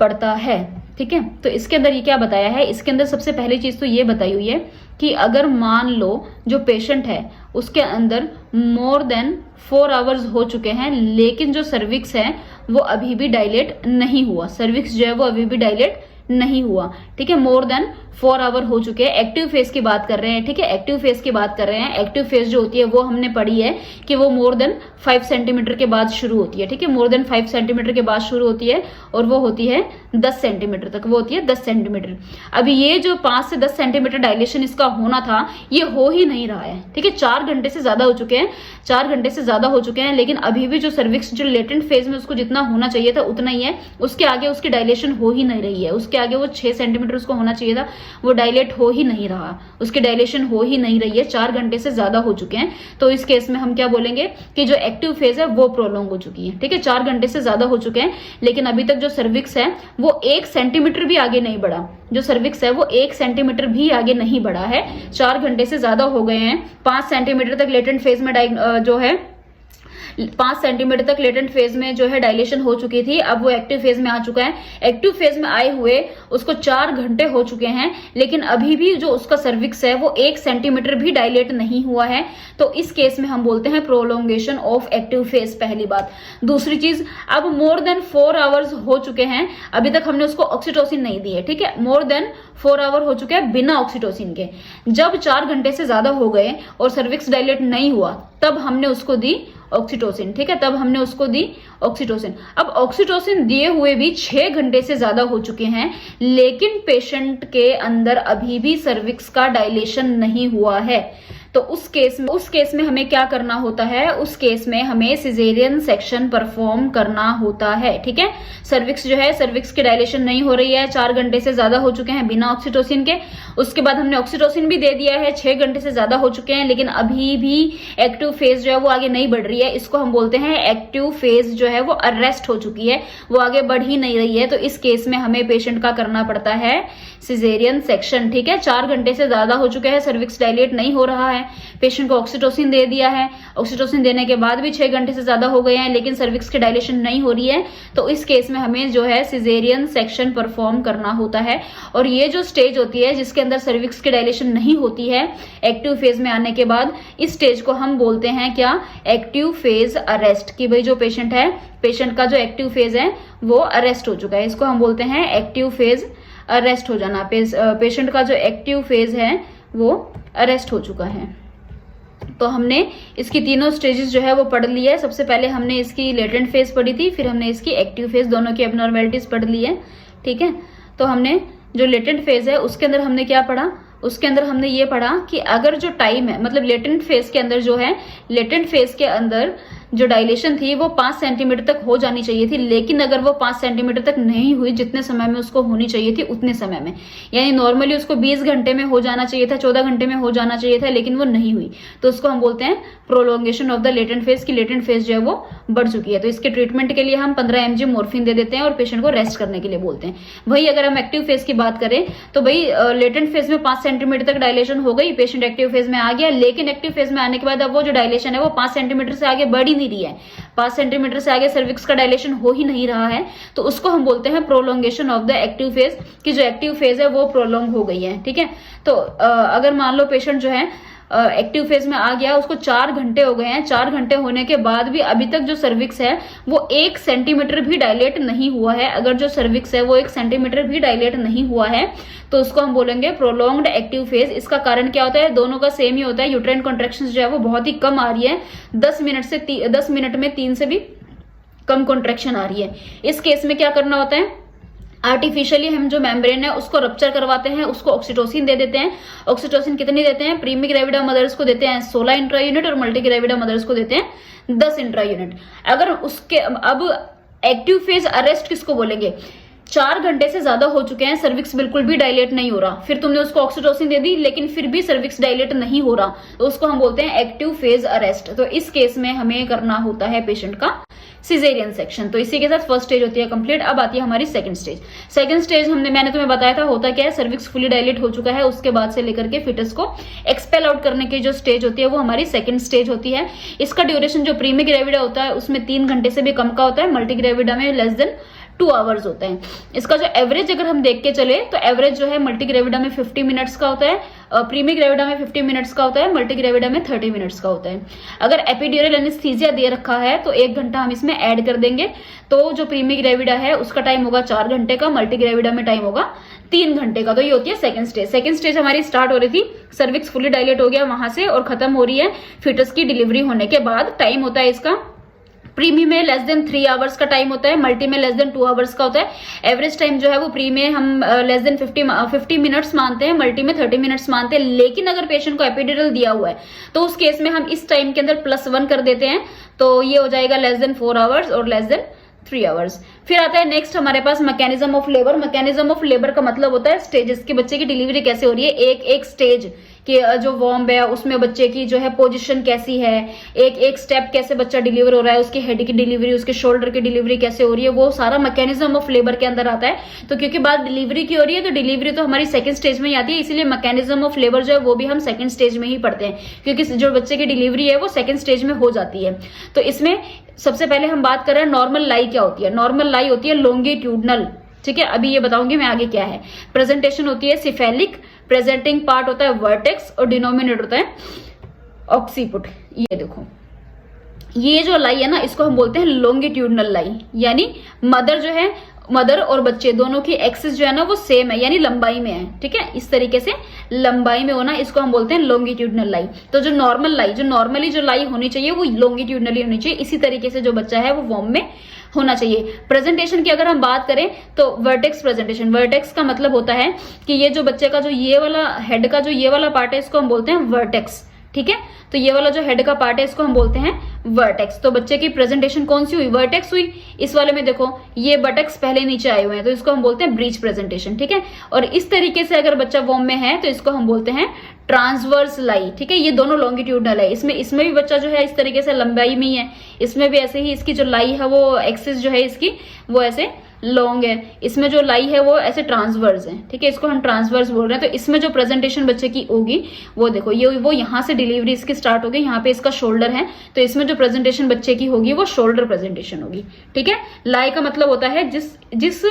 पड़ता है। ठीक है, तो इसके अंदर ये क्या बताया है, इसके अंदर सबसे पहली चीज तो ये बताई हुई है कि अगर मान लो जो पेशेंट है उसके अंदर मोर देन 4 आवर्स हो चुके हैं लेकिन जो सर्विक्स है वो अभी भी डायलेट नहीं हुआ, सर्विक्स जो है वो अभी भी डायलेट नहीं हुआ। ठीक है, मोर देन 4 आवर हो चुके हैं। एक्टिव फेज की बात कर रहे हैं। ठीक है, एक्टिव फेज की बात कर रहे हैं। एक्टिव फेज जो होती है वो हमने पढ़ी है कि वो मोर देन 5 सेंटीमीटर के बाद शुरू होती है। ठीक है, मोर देन 5 सेंटीमीटर के बाद शुरू होती है और वो होती है 10 सेंटीमीटर तक, वो होती है 10 सेंटीमीटर। अभी ये जो 5 से 10 सेंटीमीटर डायलेशन इसका होना था ये हो ही नहीं रहा है। ठीक है, 4 घंटे से ज्यादा हो चुके हैं, 4 घंटे से ज्यादा हो चुके हैं लेकिन अभी भी जो सर्विक्स जो लेटेंट फेज में उसको जितना होना चाहिए था उतना ही है, उसके आगे उसकी डायलेशन हो ही नहीं रही है। उसके आगे वो 6 सेंटीमीटर उसको होना चाहिए था, वो डायलेट हो ही नहीं रहा, उसकी डायलेशन हो ही नहीं रही है, 4 घंटे से ज्यादा हो चुके हैं। तो इस केस में हम क्या बोलेंगे कि जो एक्टिव फेज है वो प्रोलॉन्ग हो चुकी है। ठीक है, 4 घंटे से ज्यादा हो चुके हैं लेकिन अभी तक जो सर्विक्स है वो 1 सेंटीमीटर भी आगे नहीं बढ़ा, जो सर्विक्स है वो 1 सेंटीमीटर भी आगे नहीं बढ़ा है, 4 घंटे से ज्यादा हो गए हैं। 5 सेंटीमीटर तक लेटेंट फेज में जो है 5 सेंटीमीटर तक लेटेंट फेज में जो है डायलेशन हो चुकी थी, अब वो एक्टिव फेज में आ चुका है। एक्टिव फेज में आए हुए उसको 4 घंटे हो चुके हैं लेकिन अभी भी जो उसका सर्विक्स है वो 1 सेंटीमीटर भी डायलेट नहीं हुआ है, तो इस केस में हम बोलते हैं प्रोलोंगेशन ऑफ एक्टिव फेज, पहली बात। दूसरी चीज, अब मोर देन 4 आवर्स हो चुके हैं, अभी तक हमने उसको ऑक्सीटोसिन नहीं दी है। ठीक है, मोर देन 4 आवर हो चुके हैं बिना ऑक्सीटोसिन के। जब 4 घंटे से ज्यादा हो गए और सर्विक्स डायलेट नहीं हुआ तब हमने उसको दी ऑक्सीटोसिन। ठीक है, तब हमने उसको दी ऑक्सीटोसिन। अब ऑक्सीटोसिन दिए हुए भी 6 घंटे से ज्यादा हो चुके हैं लेकिन पेशेंट के अंदर अभी भी सर्विक्स का डायलेशन नहीं हुआ है, तो उस केस में हमें क्या करना होता है, उस केस में हमें सिजेरियन सेक्शन परफॉर्म करना होता है। ठीक है, सर्विक्स जो है, सर्विक्स की डायलेशन नहीं हो रही है, 4 घंटे से ज्यादा हो चुके हैं बिना ऑक्सीटोसिन के, उसके बाद हमने ऑक्सीटोसिन भी दे दिया है, 6 घंटे से ज्यादा हो चुके हैं लेकिन अभी भी एक्टिव फेज जो है वो आगे नहीं बढ़ रही है, इसको हम बोलते हैं एक्टिव फेज जो है वो अरेस्ट हो चुकी है, वो आगे बढ़ ही नहीं रही है, तो इस केस में हमें पेशेंट का करना पड़ता है सिजेरियन सेक्शन। ठीक है, 4 घंटे से ज्यादा हो चुके हैं, सर्विक्स डायलेट नहीं हो रहा है, पेशेंट को ऑक्सीटोसिन दे दिया है, ऑक्सीटोसिन देने के बाद भी 6 घंटे से ज्यादा हो गए हैं लेकिन सर्विक्स की डायलेशन नहीं हो रही है, तो इस केस में हमें जो है सिजेरियन सेक्शन परफॉर्म करना होता है। और ये जो स्टेज होती है जिसके अंदर सर्विक्स की डायलेशन नहीं होती है एक्टिव फेज में आने के बाद, इस स्टेज को हम बोलते हैं क्या, एक्टिव फेज अरेस्ट, कि भाई जो पेशेंट है, पेशेंट का जो एक्टिव फेज है वो अरेस्ट हो चुका है, इसको हम बोलते हैं एक्टिव फेज अरेस्ट हो जाना। पेशेंट का जो एक्टिव फेज है वो अरेस्ट हो चुका है। तो हमने इसकी तीनों स्टेजेस जो है वो पढ़ ली है। सबसे पहले हमने इसकी लेटेंट फेज पढ़ी थी, फिर हमने इसकी एक्टिव फेज, दोनों की एबनॉर्मेलिटीज पढ़ ली है। ठीक है, तो हमने जो लेटेंट फेज है उसके अंदर हमने क्या पढ़ा, उसके अंदर हमने ये पढ़ा कि अगर जो टाइम है, मतलब लेटेंट फेज के अंदर जो है, लेटेंट फेज के अंदर जो डायलेशन थी वो 5 सेंटीमीटर तक हो जानी चाहिए थी, लेकिन अगर वो 5 सेंटीमीटर तक नहीं हुई जितने समय में उसको होनी चाहिए थी उतने समय में, यानी नॉर्मली उसको 20 घंटे में हो जाना चाहिए था, 14 घंटे में हो जाना चाहिए था, लेकिन वो नहीं हुई, तो उसको हम बोलते हैं prolongation of the latent phase की लेटेंट फेज जो है वो बढ़ चुकी है। तो इसके ट्रीटमेंट के लिए हम 15 mg मॉर्फिन दे देते हैं और पेशेंट को रेस्ट करने के लिए बोलते हैं। वही अगर हम एक्टिव फेज की बात करें तो भाई लेटेंट फेज में 5 सेंटीमीटर तक डायलेशन हो गई, पेशेंट एक्टिव फेज में आ गया, लेकिन एक्टिव फेज में आने के बाद अब वो जो डायलेशन है वो 5 सेंटीमीटर से आगे बढ़ ही नहीं रही है, 5 सेंटीमीटर से आगे सर्विक्स का डायलेशन हो ही नहीं रहा है, तो उसको हम बोलते हैं prolongation of the active phase, कि जो एक्टिव फेज है वो प्रोलोंग हो गई है। ठीक है, तो अगर मान लो पेशेंट जो है एक्टिव फेज में आ गया, उसको 4 घंटे हो गए हैं, 4 घंटे होने के बाद भी अभी तक जो सर्विक्स है वो 1 सेंटीमीटर भी डायलेट नहीं हुआ है, अगर जो सर्विक्स है वो 1 सेंटीमीटर भी डायलेट नहीं हुआ है तो उसको हम बोलेंगे प्रोलॉन्ग्ड एक्टिव फेज। इसका कारण क्या होता है, दोनों का सेम ही होता है, यूट्राइन कॉन्ट्रैक्शंस जो है वो बहुत ही कम आ रही है, 10 मिनट में 3 से भी कम कॉन्ट्रैक्शन आ रही है। इस केस में क्या करना होता है, आर्टिफिशियली हम जो मेम्ब्रेन है उसको रप्चर करवाते हैं, उसको ऑक्सीटोसिन दे देते हैं। ऑक्सीटोसिन कितनी देते हैं, प्रीमी ग्रेविडा मदर्स को देते हैं 16 इंट्रा यूनिट और मल्टी ग्रेविडा मदर्स को देते हैं 10 इंट्रा यूनिट। अगर उसके अब एक्टिव फेज अरेस्ट किसको बोलेंगे, 4 घंटे से ज्यादा हो चुके हैं, सर्विक्स बिल्कुल भी डायलेट नहीं हो रहा, फिर तुमने उसको ऑक्सीटोसिन दे दी लेकिन फिर भी सर्विक्स डायलेट नहीं हो रहा, तो उसको हम बोलते हैं एक्टिव फेज अरेस्ट। तो इस केस में हमें करना होता है पेशेंट का सिजेरियन सेक्शन। तो इसी के साथ फर्स्ट स्टेज होती है कंप्लीट। अब आती है हमारी सेकंड स्टेज। सेकंड स्टेज मैंने तुम्हें बताया था होता क्या है, सर्विक्स फुली डायलेट हो चुका है, उसके बाद से लेकर के फिटस को एक्सपेल आउट करने की जो स्टेज होती है वो हमारी सेकंड स्टेज होती है। इसका ड्यूरेशन जो प्रीमी ग्रेविडा होता है उसमें 3 घंटे से भी कम का होता है, मल्टी ग्रेविडा में लेस देन 2 आवर्स होता है। इसका जो एवरेज अगर हम देख के चले तो एवरेज जो है मल्टी ग्रेविडा में 50 मिनट्स का होता है, प्रीमी ग्रेविडा में 50 मिनट्स का होता है, मल्टी ग्रेविडा में 30 मिनट्स का होता है। अगर एपिड्यूरल एनेस्थीसिया दे रखा है तो 1 घंटा हम इसमें ऐड कर देंगे, तो जो प्रीमी ग्रेविडा है उसका टाइम होगा 4 घंटे का, मल्टी ग्रेविडा में टाइम होगा 3 घंटे का। तो ये होती है सेकंड स्टेज। सेकंड स्टेज हमारी स्टार्ट हो रही थी, सर्विक्स फुली डायलेट हो गया वहां से और खत्म हो रही है फिटस की डिलीवरी होने के बाद। टाइम होता है इसका प्रीमी में लेस देन 3 आवर्स का टाइम होता है, मल्टी में लेस देन 2 आवर्स का होता है। एवरेज टाइम जो है वो प्री में हम लेस देन 50 मिनट्स मानते हैं, मल्टी में 30 मिनट्स मानते हैं। लेकिन अगर पेशेंट को एपिड्यूरल दिया हुआ है तो उस केस में हम इस टाइम के अंदर +1 कर देते हैं, तो ये हो जाएगा लेस देन 4 आवर्स और लेस देन 3 आवर्स। फिर आता है नेक्स्ट हमारे पास mechanism of labour. Mechanism of labour का मतलब होता है स्टेजेस की, बच्चे की डिलीवरी कैसे हो रही है, एक एक स्टेज कि जो वॉर्म है उसमें बच्चे की जो है पोजीशन कैसी है, एक एक स्टेप कैसे बच्चा डिलीवर हो रहा है, उसके हेड की डिलीवरी, उसके शोल्डर की डिलीवरी कैसे हो रही है, वो सारा मैकेनिज्म ऑफ लेबर के अंदर आता है। तो क्योंकि बात डिलीवरी की हो रही है तो डिलीवरी तो हमारी सेकंड स्टेज में ही आती है, इसीलिए मैकेनिज्म ऑफ लेबर जो है वो भी हम सेकंड स्टेज में ही पढ़ते हैं, क्योंकि जो बच्चे की डिलीवरी है वो सेकंड स्टेज में हो जाती है। तो इसमें सबसे पहले हम बात कर रहे हैं नॉर्मल लाई क्या होती है। नॉर्मल लाई होती है लॉन्गिट्यूडनल, ठीक है, अभी ये बताऊंगी मैं आगे क्या है। प्रेजेंटेशन होती है सिफेलिक, प्रेजेंटिंग पार्ट होता है वर्टेक्स और डिनोमिनेटर होता है ऑक्सीपुट। ये देखो ये जो लाई है ना इसको हम बोलते हैं लॉन्गिट्यूडनल लाई, यानी मदर जो है, मदर और बच्चे दोनों की एक्सिस जो है ना वो सेम है, यानी लंबाई में है, ठीक है, इस तरीके से लंबाई में होना, इसको हम बोलते हैं लॉन्गिट्यूडनल लाई। तो जो नॉर्मल लाई, जो नॉर्मली जो लाई होनी चाहिए वो लॉन्गिट्यूडनली होनी चाहिए, इसी तरीके से जो बच्चा है वो वॉर्म में होना चाहिए। प्रेजेंटेशन की अगर हम बात करें तो वर्टेक्स प्रेजेंटेशन, वर्टेक्स का मतलब होता है कि ये जो बच्चे का जो ये वाला हेड का जो ये वाला पार्ट है इसको हम बोलते हैं वर्टेक्स, ठीक है, तो ये वाला जो हेड का पार्ट है इसको हम बोलते हैं वर्टेक्स। तो बच्चे की प्रेजेंटेशन कौन सी हुई, वर्टेक्स हुई। इस वाले में देखो ये बटक्स पहले नीचे आए हुए हैं तो इसको हम बोलते हैं ब्रीच प्रेजेंटेशन, ठीक है। और इस तरीके से अगर बच्चा वॉर्म में है तो इसको हम बोलते हैं ट्रांसवर्स लाई, ठीक है। ये दोनों लॉन्गिट्यूडनल है, इसमें भी बच्चा जो है इस तरीके से लंबाई में ही है, इसमें भी ऐसे ही इसकी जो लाई है वो एक्सिस जो है इसकी वो ऐसे लॉन्ग है, इसमें जो लाई है वो ऐसे ट्रांसवर्स है, ठीक है, इसको हम ट्रांसवर्स बोल रहे हैं। तो इसमें जो प्रेजेंटेशन बच्चे की होगी वो देखो ये वो यहाँ से डिलीवरी इसकी स्टार्ट होगी, यहाँ पे इसका शोल्डर है, तो इसमें जो प्रेजेंटेशन बच्चे की होगी वो शोल्डर प्रेजेंटेशन होगी, ठीक है। लाई का मतलब होता है जिस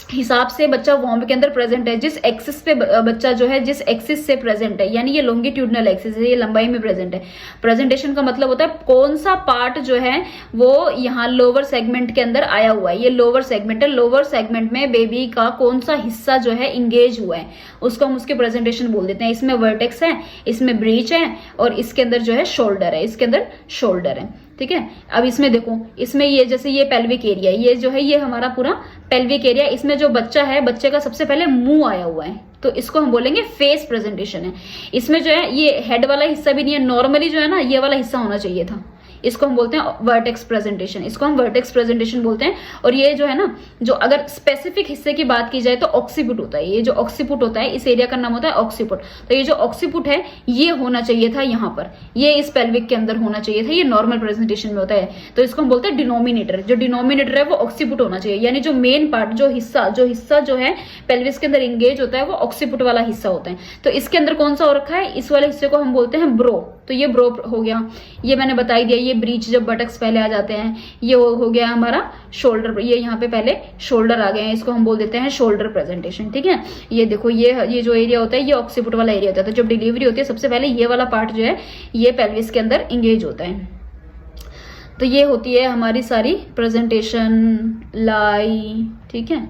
हिसाब से बच्चा वॉर्म के अंदर प्रेजेंट है, जिस एक्सिस पे बच्चा जो है जिस एक्सिस से प्रेजेंट है, यानी ये लॉन्गिट्यूडनल एक्सिस है, ये लंबाई में प्रेजेंट है। प्रेजेंटेशन का मतलब होता है कौन सा पार्ट जो है वो यहाँ लोअर सेगमेंट के अंदर आया हुआ है, ये लोअर सेगमेंट है, लोअर सेगमेंट में बेबी का कौन सा हिस्सा जो है इंगेज हुआ है उसको हम उसके प्रेजेंटेशन बोल देते हैं। इसमें वर्टेक्स है, इसमें ब्रीच है और इसके अंदर जो है शोल्डर है, इसके अंदर शोल्डर है, ठीक है। अब इसमें देखो, इसमें ये जैसे ये पेल्विक एरिया, ये जो है ये हमारा पूरा पेल्विक एरिया, इसमें जो बच्चा है बच्चे का सबसे पहले मुंह आया हुआ है तो इसको हम बोलेंगे फेस प्रेजेंटेशन है। इसमें जो है ये हेड वाला हिस्सा भी नहीं है, नॉर्मली जो है ना ये वाला हिस्सा होना चाहिए था, इसको हम बोलते हैं वर्टेक्स प्रेजेंटेशन, इसको हम वर्टेक्स प्रेजेंटेशन बोलते हैं। और ये जो है ना, जो अगर स्पेसिफिक हिस्से की बात की जाए तो ऑक्सीपुट होता है। ये जो ऑक्सीपुट होता है, इस एरिया का नाम होता है ऑक्सीपुट। तो ये जो ऑक्सीपुट है ये होना चाहिए था यहाँ पर, ये इस पेल्विक के अंदर होना चाहिए था, ये नॉर्मल प्रेजेंटेशन में होता है। तो इसको हम बोलते हैं डिनोमिनेटर। जो डिनोमिनेटर है वो ऑक्सीपुट होना चाहिए, यानी जो मेन पार्ट, जो हिस्सा जो है पेल्विस के अंदर इंगेज होता है वो ऑक्सीपुट वाला हिस्सा होता है। तो इसके अंदर कौन सा हो रखा है, इस वाले हिस्से को हम बोलते हैं ब्रो। तो ये ब्रो हो गया, ये मैंने बता ही दिया। ये ब्रीच जब बटक्स पहले आ जाते हैं, ये हो गया हमारा शोल्डर। ये यहाँ पे पहले शोल्डर आ गए हैं, इसको हम बोल देते हैं शोल्डर प्रेजेंटेशन, ठीक है। ये देखो, ये जो एरिया होता है ये ऑक्सीपुट वाला एरिया होता है। तो जब डिलीवरी होती है सबसे पहले ये वाला पार्ट जो है ये पेल्विस के अंदर इंगेज होता है। तो ये होती है हमारी सारी प्रेजेंटेशन लाई, ठीक है।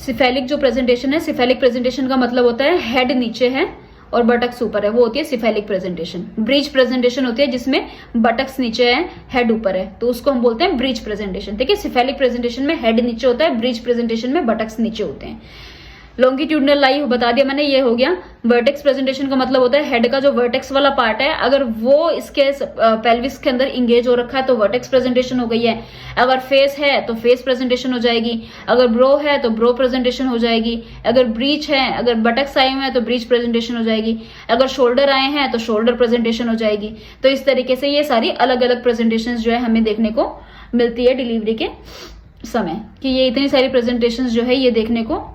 सिफेलिक जो प्रेजेंटेशन है, सिफेलिक प्रेजेंटेशन का मतलब होता है हेड नीचे है और बटक्स ऊपर है, वो होती है सिफेलिक प्रेजेंटेशन। ब्रीच प्रेजेंटेशन होती है जिसमें बटक्स नीचे है, हेड ऊपर है, तो उसको हम बोलते हैं ब्रीच प्रेजेंटेशन, ठीक है। सिफेलिक प्रेजेंटेशन में हेड नीचे होता है, ब्रीच प्रेजेंटेशन में बटक्स नीचे होते हैं। लॉन्गिट्यूडनल लाई बता दिया मैंने, ये हो गया। वर्टेक्स प्रेजेंटेशन का मतलब होता है हेड का जो वर्टेक्स वाला पार्ट है, अगर वो इसके पेल्विस के अंदर इंगेज हो रखा है तो वर्टेक्स प्रेजेंटेशन हो गई है। अगर फेस है तो फेस प्रेजेंटेशन हो जाएगी, अगर ब्रो है तो ब्रो प्रेजेंटेशन हो जाएगी, अगर ब्रीच है, अगर बटक्स आए हुए हैं तो ब्रीच प्रेजेंटेशन हो जाएगी, अगर शोल्डर आए हैं तो शोल्डर प्रेजेंटेशन हो जाएगी। तो इस तरीके से ये सारी अलग अलग प्रेजेंटेशन जो है हमें देखने को मिलती है डिलीवरी के समय, कि ये इतनी सारी प्रेजेंटेशन जो है ये देखने को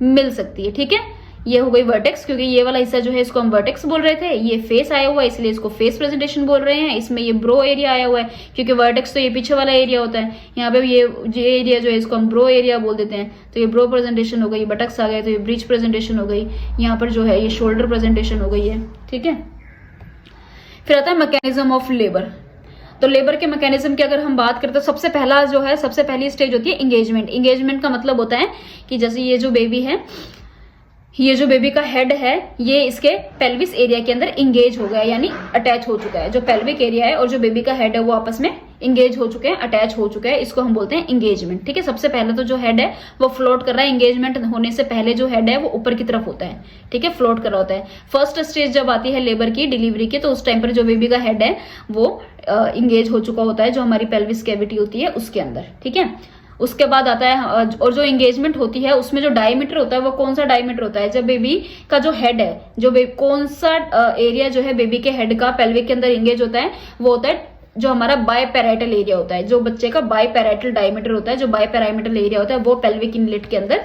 मिल सकती है, ठीक है। ये हो गई वर्टेक्स, क्योंकि ये वाला हिस्सा जो है इसको हम वर्टेक्स बोल रहे थे। ये फेस आया हुआ है इसलिए इसको फेस प्रेजेंटेशन बोल रहे हैं। इसमें ये ब्रो एरिया आया हुआ है क्योंकि वर्टेक्स तो ये पीछे वाला एरिया होता है, यहाँ पे ये एरिया जो है इसको हम ब्रो एरिया बोल देते हैं। तो ये ब्रो प्रेजेंटेशन हो गई, बटक्स आ गए तो ये ब्रीच प्रेजेंटेशन हो गई, यहाँ पर जो है ये शोल्डर प्रेजेंटेशन हो गई है, ठीक है। फिर आता है मैकेनिज्म ऑफ लेबर। तो लेबर के मैकेनिज्म की अगर हम बात करते हैं, सबसे पहला जो है, सबसे पहली स्टेज होती है इंगेजमेंट। इंगेजमेंट का मतलब होता है कि जैसे ये जो बेबी है, ये जो बेबी का हेड है ये इसके पेल्विस एरिया के अंदर इंगेज हो गया, यानी अटैच हो चुका है। जो पेल्विक एरिया है और जो बेबी का हेड है वो आपस में इंगेज हो चुके हैं, अटैच हो चुके हैं, इसको हम बोलते हैं इंगेजमेंट, ठीक है। सबसे पहले तो जो हेड है वो फ्लोट कर रहा है, इंगेजमेंट होने से पहले जो हेड है वो ऊपर की तरफ होता है, ठीक है, फ्लोट कर रहा होता है। फर्स्ट स्टेज जब आती है लेबर की, डिलीवरी की, तो उस टाइम पर जो बेबी का हेड है वो इंगेज हो चुका होता है जो हमारी पेल्विस कैविटी होती है उसके अंदर, ठीक है। उसके बाद आता है, और जो एंगेजमेंट होती है उसमें जो डायमीटर होता है वो कौन सा डायमीटर होता है, जब बेबी का जो हेड है, जो कौन सा एरिया जो है बेबी के हेड का पेल्विक के अंदर एंगेज होता है, वो होता है जो हमारा बायपैराइटल एरिया होता है। जो बच्चे का बायपैराइटल डायमीटर होता है, जो बायपैराइटल एरिया होता है वो पेल्विक इनलेट के अंदर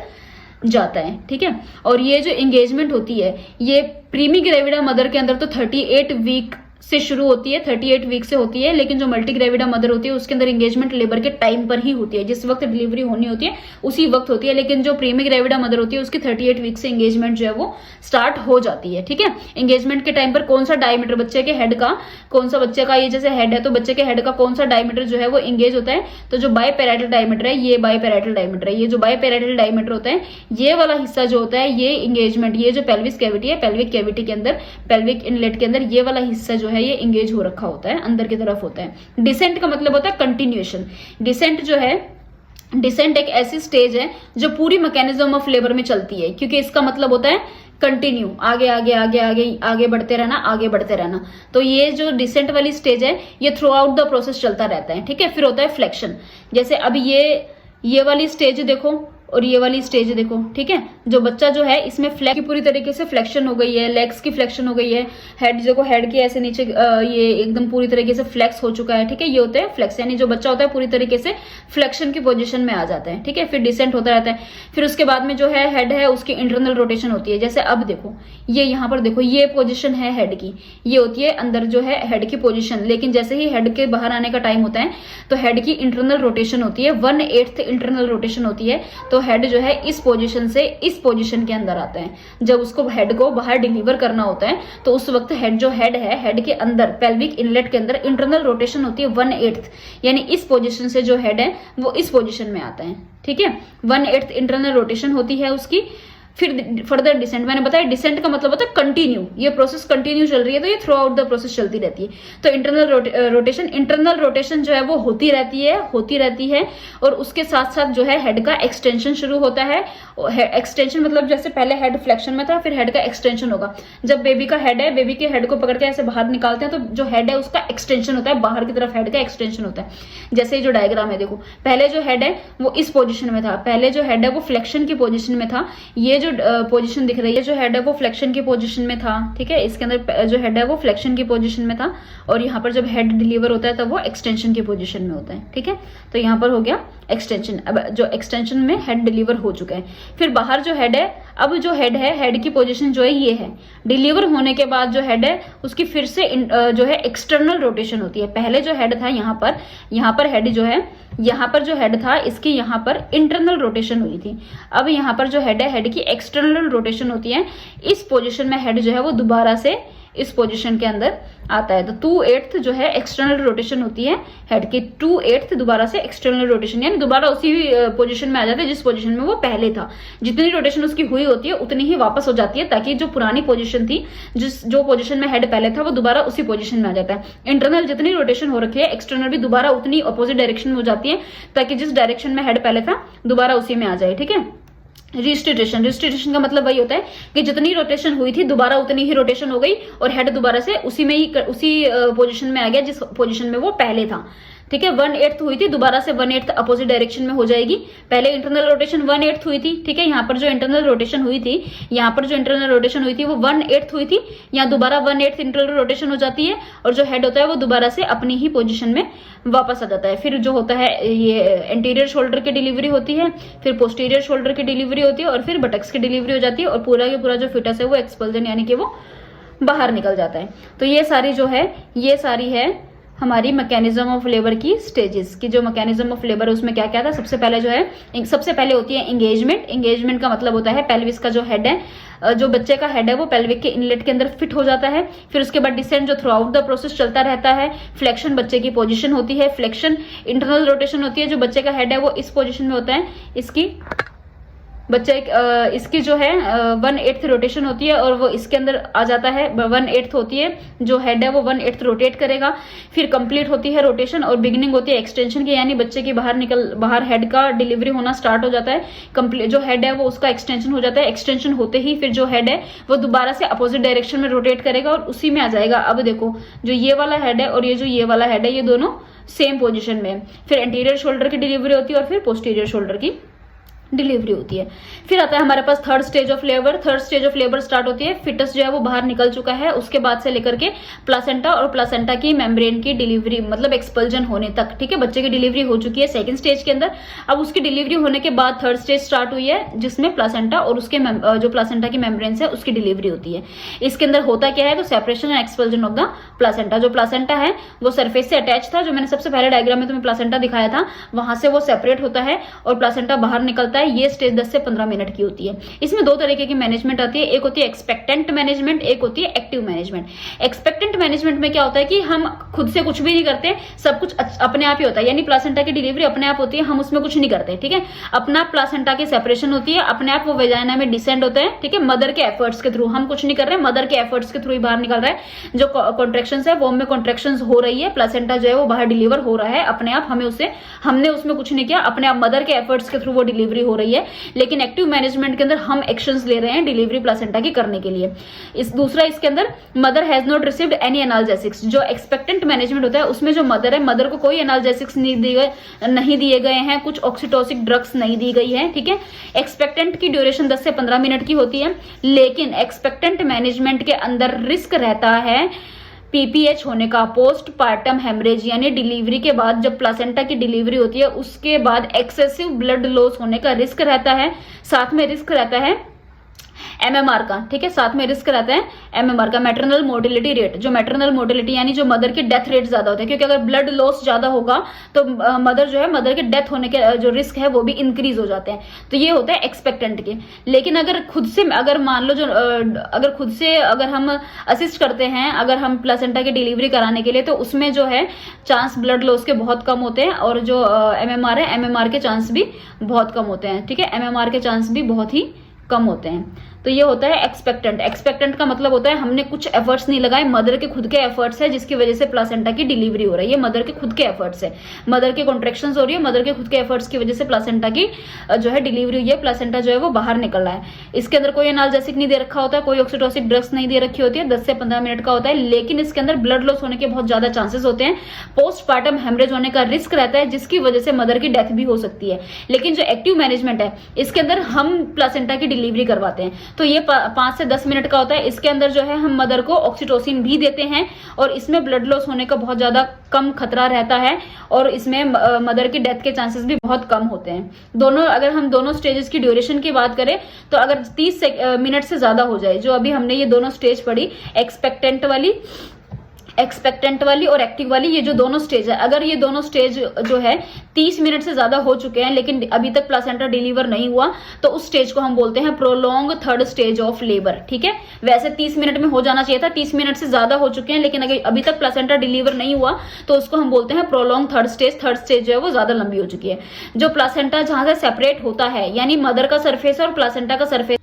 जाता है, ठीक है। और ये जो एंगेजमेंट होती है ये प्रीमी ग्रेविडा मदर के अंदर तो 38 वीक से शुरू होती है, 38 वीक से होती है, लेकिन जो मल्टी ग्रेविडा मदर होती है उसके अंदर एंगेजमेंट लेबर के टाइम पर ही होती है, जिस वक्त डिलीवरी होनी होती है उसी वक्त होती है। लेकिन जो प्रीमी ग्रेविडा मदर होती है उसकी 38 वीक से एंगेजमेंट जो है वो स्टार्ट हो जाती है, ठीक है। एंगेजमेंट के टाइम पर कौन सा डायमीटर बच्चे के हेड का, कौन सा बच्चे का, ये जैसे हेड है तो बच्चे के हेड का कौन सा डायमीटर जो है वो एंगेज होता है, तो जो बायपैराइटल डायमीटर है, ये बायपैराइटल डायमीटर है। ये जो बायपैराइटल डायमीटर होता है ये वाला हिस्सा जो होता है ये एंगेजमेंट, ये जो पेल्विस कैविटी है, पेल्विक कैविटी के अंदर, पेल्विक इनलेट के अंदर ये वाला हिस्सा जो है ये एंगेज हो रखा होता है, अंदर की तरफ होता है। डिसेंट का मतलब होता है कंटिन्यूएशन। डिसेंट जो है, डिसेंट एक ऐसी स्टेज है जो पूरी मैकेनिज्म ऑफ लेबर में चलती है, क्योंकि इसका मतलब होता है कंटिन्यू, आगे आगे आगे आगे आगे बढ़ते रहना, आगे बढ़ते रहना। तो ये जो डिसेंट वाली स्टेज है ये थ्रू आउट द प्रोसेस चलता रहता है, ठीक है। फिर होता है फ्लेक्शन। जैसे अब ये वाली स्टेज देखो और ये वाली स्टेज देखो, ठीक है। जो बच्चा जो है इसमें फ्लैक्स की पूरी तरीके से फ्लेक्शन हो गई है, लेग्स की फ्लेक्शन हो गई है, हेड देखो, हेड के ऐसे नीचे ये एकदम पूरी तरीके से फ्लेक्स हो चुका है, ठीक है। ये होते हैं फ्लेक्स, यानी जो बच्चा होता है पूरी तरीके से फ्लेक्शन की पोजीशन में आ जाता है, ठीक है। फिर डिसेंट होता रहता है। फिर उसके बाद में जो है हेड है उसकी इंटरनल रोटेशन होती है। जैसे अब देखो, ये यहाँ पर देखो, ये पोजिशन है हेड की, ये होती है अंदर जो है हेड की पोजिशन। लेकिन जैसे ही हेड के बाहर आने का टाइम होता है तो हेड की इंटरनल रोटेशन होती है, 1/8 इंटरनल रोटेशन होती है। तो हेड जो है इस पोजीशन से इस पोजीशन के अंदर आता है। जब उसको हेड को बाहर डिलीवर करना होता है तो उस वक्त हेड जो हेड है, हेड के अंदर पेल्विक इनलेट के अंदर इंटरनल रोटेशन होती है 1/8, यानी इस पोजीशन से जो हेड है वो इस पोजीशन में आता है, ठीक है। 1/8 इंटरनल रोटेशन होती है उसकी। फिर फर्दर डिसेंट। मैंने बताया डिसेंट का मतलब होता है कंटिन्यू, ये प्रोसेस कंटिन्यू चल रही है, तो ये थ्रू आउट द प्रोसेस चलती रहती है। तो इंटरनल रोटेशन जो है वो होती रहती है और उसके साथ साथ जो है हेड का एक्सटेंशन शुरू होता है। एक्सटेंशन मतलब जैसे पहले हेड फ्लेक्शन में था, फिर हेड का एक्सटेंशन होगा। जब बेबी का हेड है, बेबी के हेड को पकड़ के ऐसे बाहर निकालते हैं, तो जो हेड है उसका एक्सटेंशन होता है, बाहर की तरफ हेड का एक्सटेंशन होता है। जैसे ये जो डायग्राम है देखो, पहले जो हेड है वो इस पोजीशन में था, पहले जो हेड है वो फ्लेक्शन की पोजीशन में था। ये जो पोजीशन दिख रही है, जो हेड है वो फ्लेक्शन की पोजीशन में था, ठीक है। इसके अंदर जो हेड है वो फ्लेक्शन की पोजीशन में था और यहाँ पर जब हेड डिलीवर होता है तब वो एक्सटेंशन की पोजीशन में होता है, ठीक है। तो यहाँ पर हो गया एक्सटेंशन। अब जो एक्सटेंशन में हेड डिलीवर हो चुका है, फिर बाहर जो हेड है, अब जो हेड है, हेड की पोजीशन जो है ये है। डिलीवर होने के बाद जो हेड है उसकी फिर से जो है एक्सटर्नल रोटेशन होती है। पहले जो हेड था यहाँ पर हेड जो है, यहाँ पर जो हेड था इसकी यहाँ पर इंटरनल रोटेशन हुई थी। अब यहाँ पर जो हेड है, हेड की एक्सटर्नल रोटेशन होती है। इस पोजीशन में हेड जो है वो दोबारा से इस पोजीशन के अंदर आता है। तो 2/8 जो है एक्सटर्नल रोटेशन होती है हेड की, 2/8 दोबारा से एक्सटर्नल रोटेशन, यानी दोबारा उसी पोजीशन में आ जाता है जिस पोजीशन में वो पहले था। जितनी रोटेशन उसकी हुई होती है उतनी ही वापस हो जाती है, ताकि जो पुरानी पोजीशन थी, जो पोजीशन में हेड पहले था, वो दोबारा उसी पोजीशन में आ जाता है। इंटरनल जितनी रोटेशन हो रखी है, एक्सटर्नल भी दोबारा उतनी अपोजिट डायरेक्शन में हो जाती है, ताकि जिस डायरेक्शन में हेड पहले था दोबारा उसी में आ जाए, ठीक है। रिस्टिट्यूशन का मतलब वही होता है कि जितनी रोटेशन हुई थी दोबारा उतनी ही रोटेशन हो गई और हेड दोबारा से उसी पोजीशन में आ गया जिस पोजीशन में वो पहले था, ठीक है। 1/8 हुई थी, दोबारा से 1/8 अपोजिट डायरेक्शन में हो जाएगी। पहले इंटरनल रोटेशन 1/8 हुई थी, ठीक है। यहाँ पर जो इंटरनल रोटेशन हुई थी, वो 1/8 हुई थी, यहाँ दोबारा 1/8 इंटरनल रोटेशन हो जाती है और जो हेड होता है वो दोबारा से अपनी ही पोजीशन में वापस आ जाता है। फिर जो होता है ये एंटीरियर शोल्डर की डिलीवरी होती है, फिर पोस्टीरियर शोल्डर की डिलीवरी होती है और फिर बटक्स की डिलीवरी हो जाती है और पूरा का पूरा जो फिटस है वो एक्सपल्जन यानी कि वो बाहर निकल जाता है। तो ये सारी है हमारी मैकेनिज्म ऑफ लेबर की स्टेजेस की। जो मैकेनिज्म ऑफ लेबर है उसमें क्या क्या था, सबसे पहले होती है एंगेजमेंट का मतलब होता है पेल्विस का जो हेड है, जो बच्चे का हेड है वो पेल्विक के इनलेट के अंदर फिट हो जाता है। फिर उसके बाद डिसेंट जो थ्रू आउट द प्रोसेस चलता रहता है। फ्लेक्शन बच्चे की पोजीशन होती है, फ्लेक्शन इंटरनल रोटेशन होती है, जो बच्चे का हेड है वो इस पोजीशन में होता है, इसकी जो है 1/8 रोटेशन होती है और वो इसके अंदर आ जाता है। 1/8 होती है, जो हेड है वो 1/8 रोटेट करेगा। फिर कंप्लीट होती है रोटेशन और बिगिनिंग होती है एक्सटेंशन की, यानी बच्चे की बाहर हेड का डिलीवरी होना स्टार्ट हो जाता है। कंप्लीट जो हेड है वो उसका एक्सटेंशन हो जाता है। एक्सटेंशन होते ही फिर जो हेड है वो दोबारा से अपोजिट डायरेक्शन में रोटेट करेगा और उसी में आ जाएगा। अब देखो जो ये वाला हेड है और ये वाला हेड है, ये दोनों सेम पोजिशन में। फिर एंटीरियर शोल्डर की डिलीवरी होती है और फिर पोस्टीरियर शोल्डर की डिलीवरी होती है। फिर आता है हमारे पास third stage of labour start होती है। फिटस जो है वो बाहर निकल चुका है, उसके बाद से लेकर के प्लासेंटा और प्लासेंटा की मेम्ब्रेन की डिलीवरी मतलब एक्सपल्जन होने तक, ठीक है। बच्चे की डिलीवरी हो चुकी है सेकंड स्टेज के अंदर। अब उसकी डिलीवरी होने के बाद थर्ड स्टेज स्टार्ट हुई है, जिसमें प्लासेंटा और उसके जो प्लासेंटा की मेम्ब्रेन है उसकी डिलीवरी होती है। इसके अंदर होता क्या है, तो separation and expulsion of the placenta. जो प्लासेंटा है वो सरफेस से अटैच था, जो मैंने सबसे पहले डायग्राम में तुम्हें प्लासेंटा दिखाया था, वहां से वो सेपरेट होता है और प्लासेंटा बाहर निकलता है। ये स्टेज 10 से 15 मिनट की होती है। इसमें दो तरीके की मैनेजमेंट आती है, एक होती है एक्सपेक्टेंट मैनेजमेंट, एक होती है एक्टिव मैनेजमेंट। एक्सपेक्टेंट मैनेजमेंट में क्या होता है कि हम खुद से कुछ भी नहीं करते, सब कुछ अपने आप ही होता है, यानी प्लासेंटा की डिलीवरी अपने आप होती है, हम उसमें कुछ नहीं करते, ठीक है। अपना प्लासेंटा की सेपरेशन होती है, अपने आप वो वेजाइना में डिसेंड होते हैं, ठीक है, मदर के एफर्ट्स के थ्रू। हम कुछ नहीं कर रहे, मदर के एफर्ट्स के थ्रू ही बाहर निकल रहा है। जो कॉन्ट्रेक्शन है वो में कॉन्ट्रेक्शन हो रही है, प्लासेंटा जो है वो बाहर डिलीवर हो रहा है अपने आप, हमने उसमें कुछ नहीं किया, अपने आप मदर के एफर्ट्स के थ्रू वो डिलीवरी हो रही है। लेकिन एक्टिव मैनेजमेंट के अंदर हम एक्शंस ले रहे हैं डिलीवरी प्लासेंटा की करने के लिए। इसके अंदर mother has not received any analgesics. जो एक्सपेक्टेंट मैनेजमेंट होता है उसमें जो मदर है, मदर को कोई एनाल्जेसिक्स नहीं दिए गए हैं, कुछ ऑक्सीटोसिक ड्रग्स नहीं दी गई है, ठीक है। एक्सपेक्टेंट की ड्यूरेशन 10 से 15 मिनट की होती है, लेकिन एक्सपेक्टेंट मैनेजमेंट के अंदर रिस्क रहता है पीपीएच होने का, पोस्ट पार्टम हेमरेज, यानी डिलीवरी के बाद जब प्लासेंटा की डिलीवरी होती है उसके बाद एक्सेसिव ब्लड लॉस होने का रिस्क रहता है। साथ में रिस्क रहता है एमएमआर का, ठीक है, साथ में रिस्क रहता है एमएमआर का, मैटरनल मोर्टिलिटी रेट। जो मैटरनल मोर्टिलिटी यानी जो मदर की डेथ रेट ज्यादा होता है, क्योंकि अगर ब्लड लॉस ज्यादा होगा तो मदर के डेथ होने के जो रिस्क है वो भी इंक्रीज हो जाते हैं। तो ये होता है एक्सपेक्टेंट के। लेकिन अगर मान लो अगर हम असिस्ट करते हैं, अगर हम प्लासेंटा की डिलीवरी कराने के लिए, तो उसमें जो है चांस ब्लड लॉस के बहुत कम होते हैं और जो एमएमआर है, एमएमआर के चांस भी बहुत कम होते हैं, ठीक है, एमएमआर के चांस भी बहुत ही कम होते हैं। तो ये होता है एक्सपेक्टेंट। एक्सपेक्टेंट का मतलब होता है हमने कुछ एफर्ट्स नहीं लगाए, मदर के खुद के एफर्ट्स है जिसकी वजह से प्लासेंटा की डिलीवरी हो रही है। ये मदर के खुद के एफर्ट्स है, मदर के कॉन्ट्रेक्शंस हो रही है, मदर के खुद के एफर्ट्स की वजह से प्लासेंटा की जो है डिलीवरी हुई है, प्लासेंटा जो है वो बाहर निकल रहा है। इसके अंदर कोई एनाल्जेसिक नहीं दे रखा होता है, कोई ऑक्सीटोसिक ड्रग्स नहीं दे रखी होती है, 10 से 15 मिनट का होता है, लेकिन इसके अंदर ब्लड लॉस होने के बहुत ज्यादा चांसेस होते हैं, पोस्टपार्टम हेमरेज होने का रिस्क रहता है जिसकी वजह से मदर की डेथ भी हो सकती है। लेकिन जो एक्टिव मैनेजमेंट है इसके अंदर हम प्लासेंटा की डिलीवरी करवाते हैं, तो ये 5 से 10 मिनट का होता है। इसके अंदर जो है हम मदर को ऑक्सीटोसिन भी देते हैं और इसमें ब्लड लॉस होने का बहुत ज्यादा कम खतरा रहता है और इसमें मदर की डेथ के चांसेस भी बहुत कम होते हैं। दोनों, अगर हम दोनों स्टेजेस की ड्यूरेशन की बात करें तो अगर 30 मिनट से ज्यादा हो जाए, जो अभी हमने ये दोनों स्टेज पढ़ी, एक्सपेक्टेंट वाली और एक्टिव वाली, ये जो दोनों स्टेज है, अगर ये दोनों स्टेज जो है 30 मिनट से ज्यादा हो चुके हैं लेकिन अभी तक प्लासेंटा डिलीवर नहीं हुआ, तो उस स्टेज को हम बोलते हैं prolong third stage of labour. ठीक है, वैसे 30 मिनट में हो जाना चाहिए था, 30 मिनट से ज्यादा हो चुके हैं लेकिन अगर अभी तक प्लासेंटा डिलीवर नहीं हुआ तो उसको हम बोलते हैं prolong third stage. Third stage जो है वो ज्यादा लंबी हो चुकी है। जो प्लासेंटा जहां से सेपरेट होता है, यानी मदर का सरफेस और प्लासेंटा का सरफेस,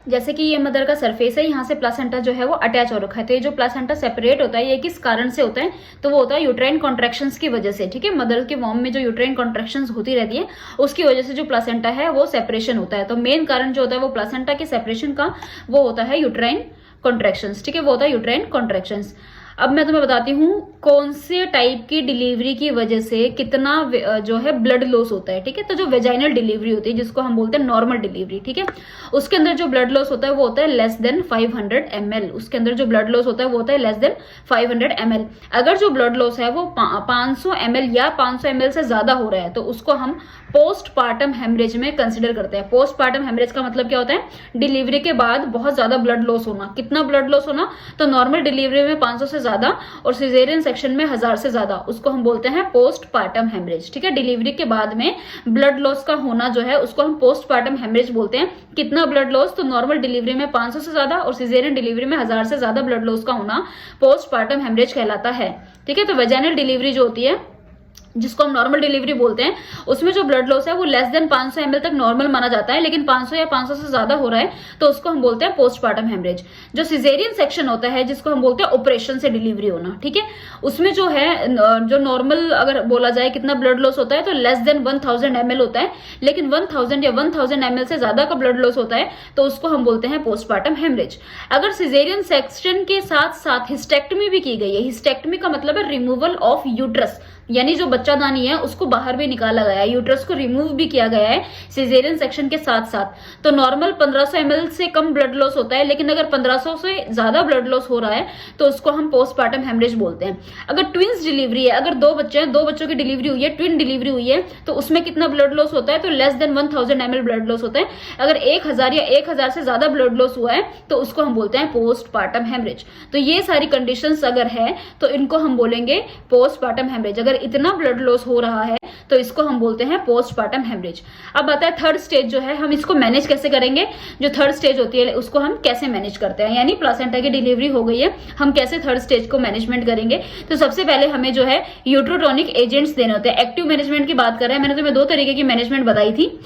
जैसे कि ये मदर का सरफेस है, यहाँ से प्लासेंटा जो है वो अटैच हो रखा है, तो ये जो प्लासेंटा सेपरेट होता है ये किस कारण से होता है, तो वो होता है यूट्राइन कॉन्ट्रैक्शंस की वजह से। ठीक है, मदर के वॉर्म में जो यूट्राइन कॉन्ट्रैक्शंस होती रहती है उसकी वजह से जो प्लासेंटा है वो सेपरेशन होता है। तो मेन कारण जो होता है वो प्लासेंटा के सेपरेशन का वो होता है यूट्राइन कॉन्ट्रैक्शंस। ठीक है, वो होता है यूट्राइन कॉन्ट्रैक्शंस। अब मैं तुम्हें बताती हूँ कौन से टाइप की डिलीवरी की वजह से कितना जो है ब्लड लॉस होता है। ठीक है, तो जो वेजाइनल डिलीवरी होती है जिसको हम बोलते हैं नॉर्मल डिलीवरी, ठीक है, उसके अंदर जो ब्लड लॉस होता है वो होता है लेस देन 500 ml। उसके अंदर जो ब्लड लॉस होता है वो होता है लेस देन 500 ml। अगर जो ब्लड लॉस है वो 500 ml या 500 ml से ज्यादा हो रहा है तो उसको हम पोस्टपार्टम हेमरेज में कंसिडर करते हैं। पोस्टपार्टम हेमरेज का मतलब क्या होता है, डिलीवरी के बाद बहुत ज्यादा ब्लड लॉस होना। कितना ब्लड लॉस होना, तो नॉर्मल डिलीवरी में 500 से ज्यादा और सिजेरियन सेक्शन में 1000 से ज्यादा, उसको हम बोलते हैं पोस्टपार्टम हेमरेज। ठीक है, डिलीवरी के बाद में ब्लड लॉस का होना जो है उसको हम पोस्टपार्टम हेमरेज बोलते हैं। कितना ब्लड लॉस, तो नॉर्मल डिलीवरी में 500 से ज्यादा और सिजेरियन डिलीवरी में 1000 से ज्यादा ब्लड लॉस का होना पोस्टपार्टम हेमरेज कहलाता है। ठीक है, तो वेजाइनल डिलीवरी जो होती है जिसको हम नॉर्मल डिलीवरी बोलते हैं, उसमें जो ब्लड लॉस है वो लेस देन 500 ml तक नॉर्मल माना जाता है, लेकिन 500 या 500 से ज्यादा हो रहा है तो उसको हम बोलते हैं पोस्टपार्टम हेमरेज। जो सिजेरियन सेक्शन होता है जिसको हम बोलते हैं ऑपरेशन से डिलीवरी होना, ठीक है, उसमें जो है जो नॉर्मल अगर बोला जाए कितना ब्लड लॉस होता है तो लेस देन 1000 ml होता है, लेकिन 1000 या 1000 ml से ज्यादा का ब्लड लॉस होता है तो उसको हम बोलते हैं पोस्टपार्टम हेमरेज। अगर सिजेरियन सेक्शन के साथ साथ हिस्टेक्टमी भी की गई है, हिस्टेक्टमी का मतलब है रिमूवल ऑफ यूट्रस, यानी जो बच्चादानी है उसको बाहर भी निकाला गया है, यूट्रस को रिमूव भी किया गया है सिजेरियन सेक्शन के साथ साथ, तो नॉर्मल 1500 ml से कम ब्लड लॉस होता है, लेकिन अगर 1500 से ज्यादा ब्लड लॉस हो रहा है तो उसको हम पोस्टपार्टम हेमरेज बोलते हैं। अगर ट्विंस डिलीवरी है, अगर दो बच्चे हैं, दो बच्चों की डिलीवरी हुई है, ट्विन डिलीवरी हुई है, तो उसमें कितना ब्लड लॉस होता है, तो less than 1000 ml blood loss होता है। अगर 1000 या 1000 से ज्यादा ब्लड लॉस हुआ है तो उसको हम बोलते हैं पोस्टपार्टम हेमरेज। तो ये सारी कंडीशंस अगर है तो इनको हम बोलेंगे पोस्टपार्टम हेमरेज। अगर इतना ब्लड लॉस हो रहा है तो इसको हम बोलते हैं पोस्टपार्टम हेमरेज। अब आता है थर्ड स्टेज जो है, हम इसको मैनेज कैसे करेंगे। जो थर्ड स्टेज होती है उसको हम कैसे मैनेज करते हैं, यानी प्लासेंटा की डिलीवरी हो गई है, हम कैसे थर्ड स्टेज को मैनेजमेंट करेंगे। तो सबसे पहले हमें जो है यूट्रोटोनिक एजेंट्स देने होते हैं। एक्टिव मैनेजमेंट की बात कर रहे हैं, मैंने तुम्हें 2 तरीके की मैनेजमेंट बताई थी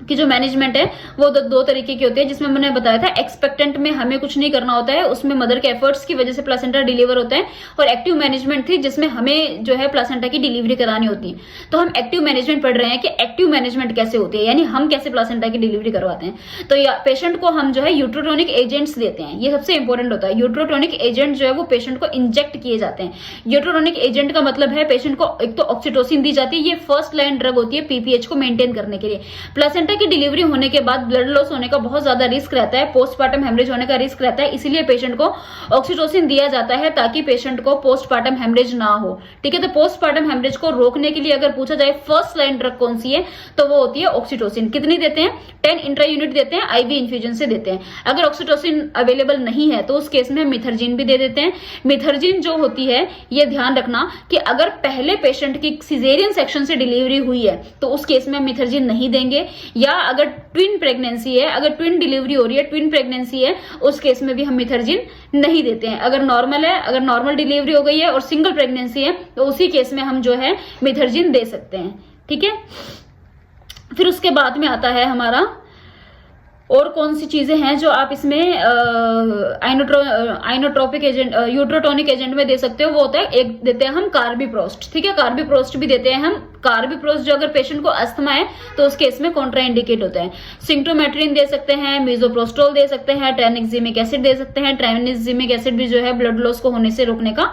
कि जो मैनेजमेंट है वो दो तरीके की होती है, जिसमें मैंने बताया था एक्सपेक्टेंट में हमें कुछ नहीं करना होता है, उसमें मदर के एफर्ट्स की वजह से प्लासेंटा डिलीवर होता है, और एक्टिव मैनेजमेंट थी जिसमें हमें जो है प्लासेंटा की डिलीवरी करानी होती है। तो हम एक्टिव मैनेजमेंट पढ़ रहे हैं कि एक्टिव मैनेजमेंट कैसे होती है, यानी हम कैसे प्लासेंटा की डिलीवरी करवाते हैं। तो पेशेंट को हम जो है यूट्रोटोनिक एजेंट्स देते हैं, ये सबसे इंपॉर्टेंट होता है। यूट्रोटोनिक एजेंट जो है वो पेशेंट को इंजेक्ट किए जाते हैं। यूट्रोटोनिक एजेंट का मतलब है पेशेंट को एक तो ऑक्सीटोसिन दी जाती है, ये फर्स्ट लाइन ड्रग होती है पीपीएच को मेंटेन करने के लिए। प्लासेंटा की डिलीवरी होने के बाद ब्लड लॉस होने का बहुत ज्यादा रिस्क रहता है, पोस्टपार्टम हेमरेज होने का रिस्क रहता है, इसीलिए पेशेंट को ऑक्सीटोसिन दिया जाता है ताकि पेशेंट को पोस्टपार्टम हेमरेज ना हो। ठीक है, तो पोस्टपार्टम हेमरेज को रोकने के लिए अगर पूछा जाए फर्स्ट लाइन ड्रग कौन सी है तो वो होती है ऑक्सीटोसिन। कितनी देते हैं, 10 इंट्रा यूनिट देते हैं, आईवी इन्फ्यूजन से देते हैं। अगर ऑक्सीटोसिन अवेलेबल नहीं है तो उस केस में मिथर्जिन भी दे देते हैं। मिथर्जिन जो होती है, ये ध्यान रखना कि अगर पहले पेशेंट की सिजेरियन सेक्शन से डिलीवरी हुई है तो उस केस में मिथर्जिन नहीं देंगे, या अगर ट्विन प्रेगनेंसी है, अगर ट्विन डिलीवरी हो रही है, ट्विन प्रेगनेंसी है, उस केस में भी हम मिथर्जिन नहीं देते हैं। अगर नॉर्मल है, अगर नॉर्मल डिलीवरी हो गई है और सिंगल प्रेगनेंसी है तो उसी केस में हम जो है मिथर्जिन दे सकते हैं। ठीक है, फिर उसके बाद में आता है हमारा और कौन सी चीजें हैं जो आप इसमें आइनोट्रोपिक एजेंट, यूट्रोटोनिक एजेंट में दे सकते हो? वो होता है, एक देते हैं हम कार्बिप्रोस्ट, ठीक है, कार्बिप्रोस्ट भी देते हैं हम। कार्बिप्रोस्ट जो अगर पेशेंट को अस्थमा है तो उस केस में कॉन्ट्राइंडिकेट होता है। सिंक्टोमेट्रिन दे सकते हैं, मिजोप्रोस्टोल दे सकते हैं, ट्राइनेक्जिमिक एसिड दे सकते हैं। ट्राइनेक्जिमिक एसिड भी जो है ब्लड लॉस को होने से रोकने का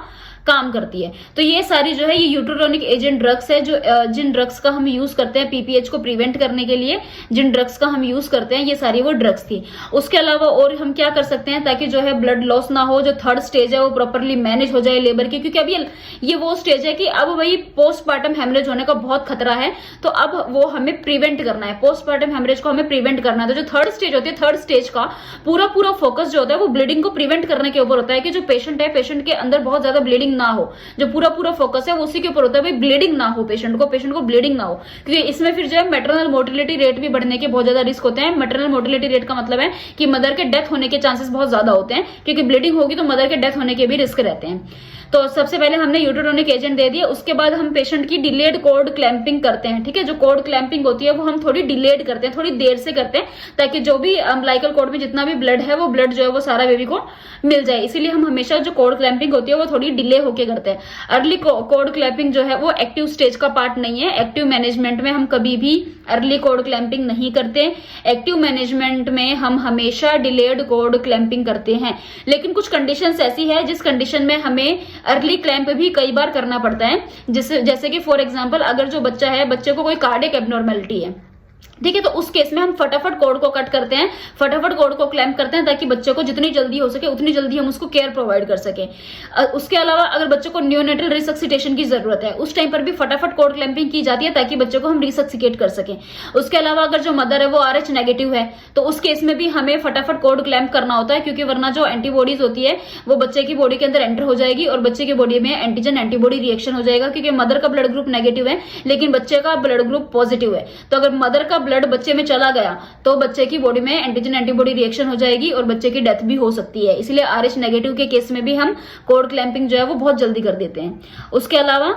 काम करती है। तो ये सारी जो है ये यूट्रोटोनिक एजेंट ड्रग्स है, जो जिन ड्रग्स का हम यूज करते हैं पीपीएच को प्रिवेंट करने के लिए, जिन ड्रग्स का हम यूज करते हैं, ये सारी वो ड्रग्स थी। उसके अलावा और हम क्या कर सकते हैं ताकि जो है ब्लड लॉस ना हो, जो थर्ड स्टेज है वो प्रॉपरली मैनेज हो जाए लेबर की, क्योंकि अभी ये वो स्टेज है कि अब वही पोस्टमार्टम हेमरेज होने का बहुत खतरा है, तो अब वो हमें प्रिवेंट करना है, पोस्टमार्टम हेमरेज को हमें प्रिवेंट करना है। तो जो थर्ड स्टेज होती है, थर्ड स्टेज का पूरा फोकस जो होता है वो ब्लीडिंग को प्रिवेंट करने के ऊपर होता है, कि जो पेशेंट है, पेशेंट के अंदर बहुत ज्यादा ब्लीडिंग ना हो। जो पूरा फोकस है वो उसी के ऊपर होता है, भाई ब्लीडिंग ना हो, पेशेंट को ब्लीडिंग ना हो, क्योंकि इसमें फिर जो है मैटरनल मोर्टिलिटी रेट भी बढ़ने के बहुत ज्यादा रिस्क होते हैं। मैटरनल मोर्टिलिटी रेट का मतलब है कि मदर के डेथ होने के चांसेस बहुत ज्यादा होते हैं, क्योंकि ब्लीडिंग होगी तो मदर के डेथ होने के भी रिस्क रहते हैं। तो सबसे पहले हमने यूट्रोटोनिक एजेंट दे दिया, उसके बाद हम पेशेंट की डिलेड कॉर्ड क्लैंपिंग करते हैं, ठीक है। जो कॉर्ड क्लैंपिंग होती है वो हम थोड़ी डिलेड करते हैं, थोड़ी देर से करते हैं, ताकि जो भी अम्बिलिकल कॉर्ड में जितना भी ब्लड है वो ब्लड जो है वो सारा बेबी को मिल जाए। इसीलिए हम हमेशा जो कॉर्ड क्लैंपिंग होती है वो थोड़ी डिले होके करते हैं। अर्ली कॉर्ड क्लैंपिंग जो है वो एक्टिव स्टेज का पार्ट नहीं है। एक्टिव मैनेजमेंट में हम कभी भी अर्ली कॉर्ड क्लैंपिंग नहीं करते। एक्टिव मैनेजमेंट में हम हमेशा डिलेड कॉर्ड क्लैंपिंग करते हैं। लेकिन कुछ कंडीशंस ऐसी है जिस कंडीशन में हमें अर्ली क्लैंप भी कई बार करना पड़ता है, जैसे कि फॉर एग्जांपल अगर जो बच्चा है, बच्चे को कोई कार्डियक एब्नॉर्मेलिटी है, ठीक है, तो उस केस में हम फटाफट कॉर्ड को कट करते हैं, फटाफट कॉर्ड को क्लैंप करते हैं, ताकि बच्चे को जितनी जल्दी हो सके उतनी जल्दी हम उसको केयर प्रोवाइड कर सके। उसके अलावा अगर बच्चे को न्यूनेटल रिसक्सिटेशन की जरूरत है, उस टाइम पर भी फटाफट कॉर्ड क्लैंपिंग की जाती है, ताकि बच्चे को हम रिसक्सिकेट कर सके। उसके अलावा अगर जो मदर है वो RH नेगेटिव है, तो उस केस में भी हमें फटाफट कॉर्ड क्लैंप करना होता है, क्योंकि वरना जो एंटीबॉडीज होती है वो बच्चे की बॉडी के अंदर एंटर हो जाएगी और बच्चे की बॉडी में एंटीजन एंटीबॉडी रिएक्शन हो जाएगा, क्योंकि मदर का ब्लड ग्रुप नेगेटिव है लेकिन बच्चे का ब्लड ग्रुप पॉजिटिव है। तो अगर मदर का ब्लड बच्चे में चला गया तो बच्चे की बॉडी में एंटीजन एंटीबॉडी रिएक्शन हो जाएगी और बच्चे की डेथ भी हो सकती है। इसलिए RH नेगेटिव के केस में भी हम कॉर्ड क्लैंपिंग जो है वो बहुत जल्दी कर देते हैं। उसके अलावा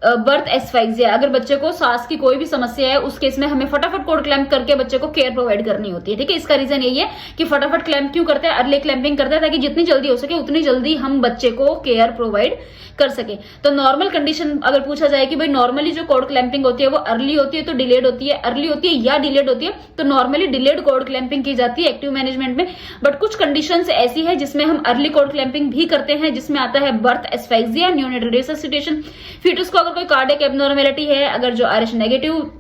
बर्थ एस्फाइक्सिया, अगर बच्चे को सांस की कोई भी समस्या है, उस केस में हमें फटाफट कॉर्ड क्लैंप करके बच्चे को केयर प्रोवाइड करनी होती है, ठीक है। इसका रीजन यही है कि फटाफट क्लैंप क्यों करते हैं, अर्ली क्लैंपिंग करते हैं, ताकि जितनी जल्दी हो सके उतनी जल्दी हम बच्चे को केयर प्रोवाइड कर सके। तो नॉर्मल कंडीशन अगर पूछा जाए कि भाई नॉर्मली जो कॉर्ड क्लैंपिंग होती है वो अर्ली होती है तो डिलेड होती है, अर्ली होती है या डिलेड होती है, तो नॉर्मली डिलेड कॉर्ड क्लैंपिंग की जाती है एक्टिव मैनेजमेंट में। बट कुछ कंडीशंस ऐसी है जिसमें हम अर्ली कॉर्ड क्लैंपिंग भी करते हैं, जिसमें आता है बर्थ एस्फाइक्सिया, न्यूनेटल रिससिटेशन, फीटस को अगर कोई कार्डियक एब्नॉर्मेलिटी है, अगर जो RH नेगेटिव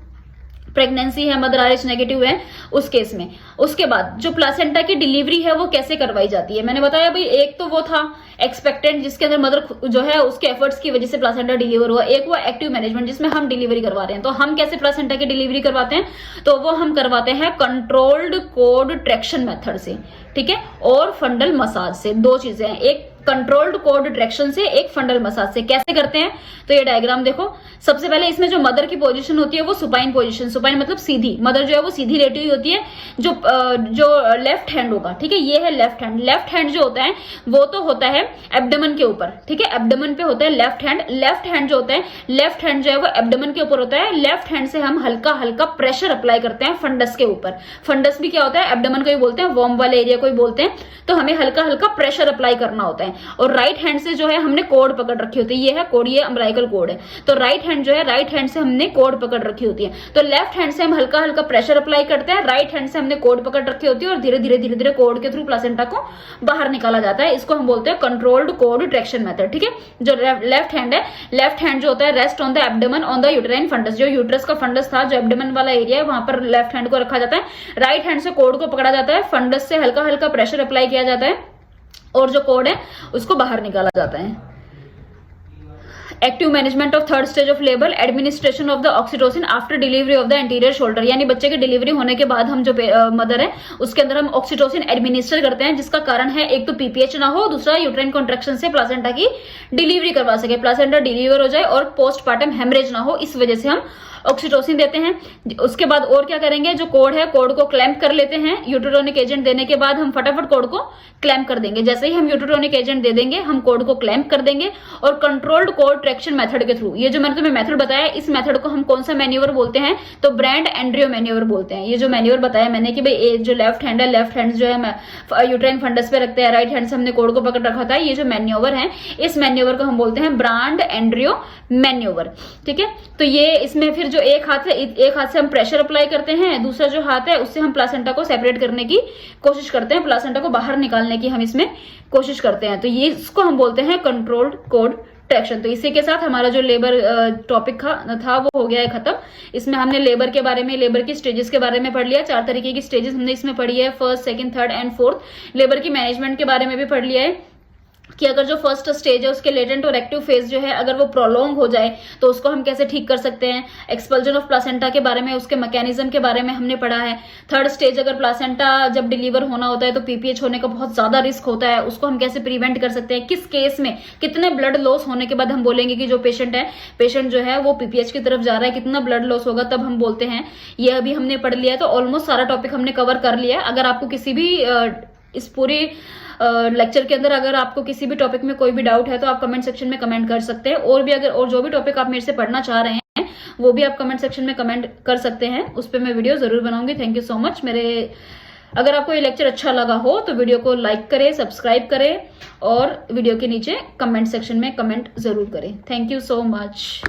प्रेगनेंसी है, मदर RH नेगेटिव है, उस केस में। उसके बाद जो प्लासेंटा की डिलीवरी है वो कैसे करवाई जाती है, मैंने बताया भाई, एक तो वो था एक्सपेक्टेंट जिसके अंदर मदर जो है उसके एफर्ट्स की वजह से प्लासेंटा डिलीवर हुआ, एक हुआ एक्टिव मैनेजमेंट जिसमें हम डिलीवरी करवा रहे हैं। तो हम कैसे प्लासेंटा की डिलीवरी करवाते हैं, तो वो हम करवाते हैं कंट्रोल्ड कॉर्ड ट्रैक्शन मेथड से, ठीक है, और फंडल मसाज से। दो चीजें हैं, एक कंट्रोल्ड कॉर्ड ट्रैक्शन से, एक फंडल मसाज से। कैसे करते हैं, तो ये डायग्राम देखो। सबसे पहले इसमें जो मदर की पोजीशन होती है वो सुपाइन पोजीशन, सुपाइन मतलब सीधी, मदर जो है वो सीधी लेटी हुई होती है। जो लेफ्ट हैंड होगा, ठीक है, ये है लेफ्ट हैंड। लेफ्ट हैंड जो होता है वो तो होता है एब्डोमेन के ऊपर, ठीक है, एब्डोमेन पे होता है लेफ्ट हैंड। लेफ्ट हैंड जो होता है, लेफ्ट हैंड जो है वो एब्डोमेन के ऊपर होता है। लेफ्ट हैंड से हम हल्का हल्का प्रेशर अप्लाई करते हैं फंडस के ऊपर। फंडस भी क्या होता है, एब्डोमेन को ही बोलते हैं, वॉर्म वाले एरिया को ही बोलते हैं। तो हमें हल्का हल्का प्रेशर अप्लाई करना होता है। और राइट हैंड से जो है हमने कॉर्ड पकड़ रखी होती है, ये है कॉर्ड, ये अम्बिलिकल कॉर्ड है। तो राइट हैंड जो है, राइट हैंड से हमने कॉर्ड पकड़ रखी होती है। तो लेफ्ट हैंड से हम हल्का हल्का प्रेशर अप्लाई करते हैं, राइट हैंड से हमने कॉर्ड पकड़ रखी होती है और धीरे धीरे कॉर्ड के थ्रू प्लासेंटा को बाहर निकाला जाता है। इसको हम बोलते हैं कंट्रोल्ड कॉर्ड ट्रैक्शन मेथड, ठीक है। जो लेफ्ट हैंड है, लेफ्ट हैंड जो होता है rest on the abdomen on the uterine fundus, जो यूट्रस का फंडस था, जो एब्डोमेन वाला एरिया है, वहां पर लेफ्ट हैंड को रखा जाता है। राइट हैंड से कॉर्ड को पकड़ा जाता है, फंडस से हल्का हल्का प्रेशर अप्लाई किया जाता है और जो कॉर्ड है उसको बाहर निकाला जाता है। Active management of third stage of labour, administration of the oxytocin after delivery of the anterior shoulder, यानी बच्चे की डिलीवरी होने के बाद हम जो मदर है उसके अंदर हम ऑक्सीटोसिन एडमिनिस्टर करते हैं, जिसका कारण है एक तो पीपीएच ना हो, दूसरा यूट्राइन कॉन्ट्रैक्शन से प्लासेंटा की डिलीवरी करवा सके, प्लासेंटा डिलीवर हो जाए और पोस्टमार्टम हेमरेज ना हो, इस वजह से हम ऑक्सीटोसिन देते हैं। उसके बाद और क्या करेंगे, जो कोड है कोड को क्लैंप कर लेते हैं। यूट्रोटोनिक एजेंट देने के बाद हम फटाफट कोड को क्लैंप कर देंगे। जैसे ही हम यूट्रोटोनिक एजेंट दे देंगे हम कोड को क्लैंप कर देंगे और कंट्रोल्ड कोड ट्रैक्शन मेथड के थ्रू, ये जो मैंने तुम्हें मेथड बताया, इस मेथड को हम कौन सा मैन्यूवर बोलते हैं, तो ब्रांड एंड्रियो मैन्यूवर बोलते हैं। ये जो मैन्यूवर बताया मैंने कि भाई जो लेफ्ट हैंड है, लेफ्ट हैंड जो है यूट्राइन फंडस पे रखते हैं, राइट हैंड से हमने कोड को पकड़ रखा था, ये जो मैन्यूवर है इस मैन्यूवर को हम बोलते हैं ब्रांड एंड्रियो मैन्यूवर। ठीक है, तो ये इसमें फिर जो एक हाथ है, एक हाथ से हम प्रेशर अप्लाई करते हैं, दूसरा जो हाथ है उससे हम प्लासेंटा को सेपरेट करने की कोशिश करते हैं, प्लासेंटा को बाहर निकालने की हम इसमें कोशिश करते हैं। तो ये इसको हम बोलते हैं कंट्रोल्ड कोड ट्रैक्शन। तो इसी के साथ हमारा जो लेबर टॉपिक था वो हो गया है खत्म। इसमें हमने लेबर के बारे में, लेबर की स्टेजेस के बारे में पढ़ लिया। 4 तरीके की स्टेजेस हमने इसमें पढ़ी है, first, second, third and fourth. Labour की मैनेजमेंट के बारे में भी पढ़ लिया है कि अगर जो फर्स्ट स्टेज है उसके लेटेंट और एक्टिव फेज जो है अगर वो प्रोलॉन्ग हो जाए तो उसको हम कैसे ठीक कर सकते हैं। एक्सपल्जन ऑफ प्लासेंटा के बारे में, उसके मैकेनिज्म के बारे में हमने पढ़ा है। थर्ड स्टेज अगर प्लासेंटा जब डिलीवर होना होता है तो पीपीएच होने का बहुत ज्यादा रिस्क होता है, उसको हम कैसे प्रिवेंट कर सकते हैं, किस केस में कितने ब्लड लॉस होने के बाद हम बोलेंगे कि जो पेशेंट जो है वो पीपीएच की तरफ जा रहा है, कितना ब्लड लॉस होगा तब हम बोलते हैं। ये अभी हमने पढ़ लिया है। तो ऑलमोस्ट सारा टॉपिक हमने कवर कर लिया है। अगर आपको किसी भी इस पूरी लेक्चर के अंदर अगर आपको किसी भी टॉपिक में कोई भी डाउट है तो आप कमेंट सेक्शन में कमेंट कर सकते हैं। और भी अगर और जो भी टॉपिक आप मेरे से पढ़ना चाह रहे हैं वो भी आप कमेंट सेक्शन में कमेंट कर सकते हैं, उस पर मैं वीडियो जरूर बनाऊंगी। Thank you so much. अगर आपको ये लेक्चर अच्छा लगा हो तो वीडियो को लाइक करें, सब्सक्राइब करें और वीडियो के नीचे कमेंट सेक्शन में कमेंट जरूर करें। Thank you so much.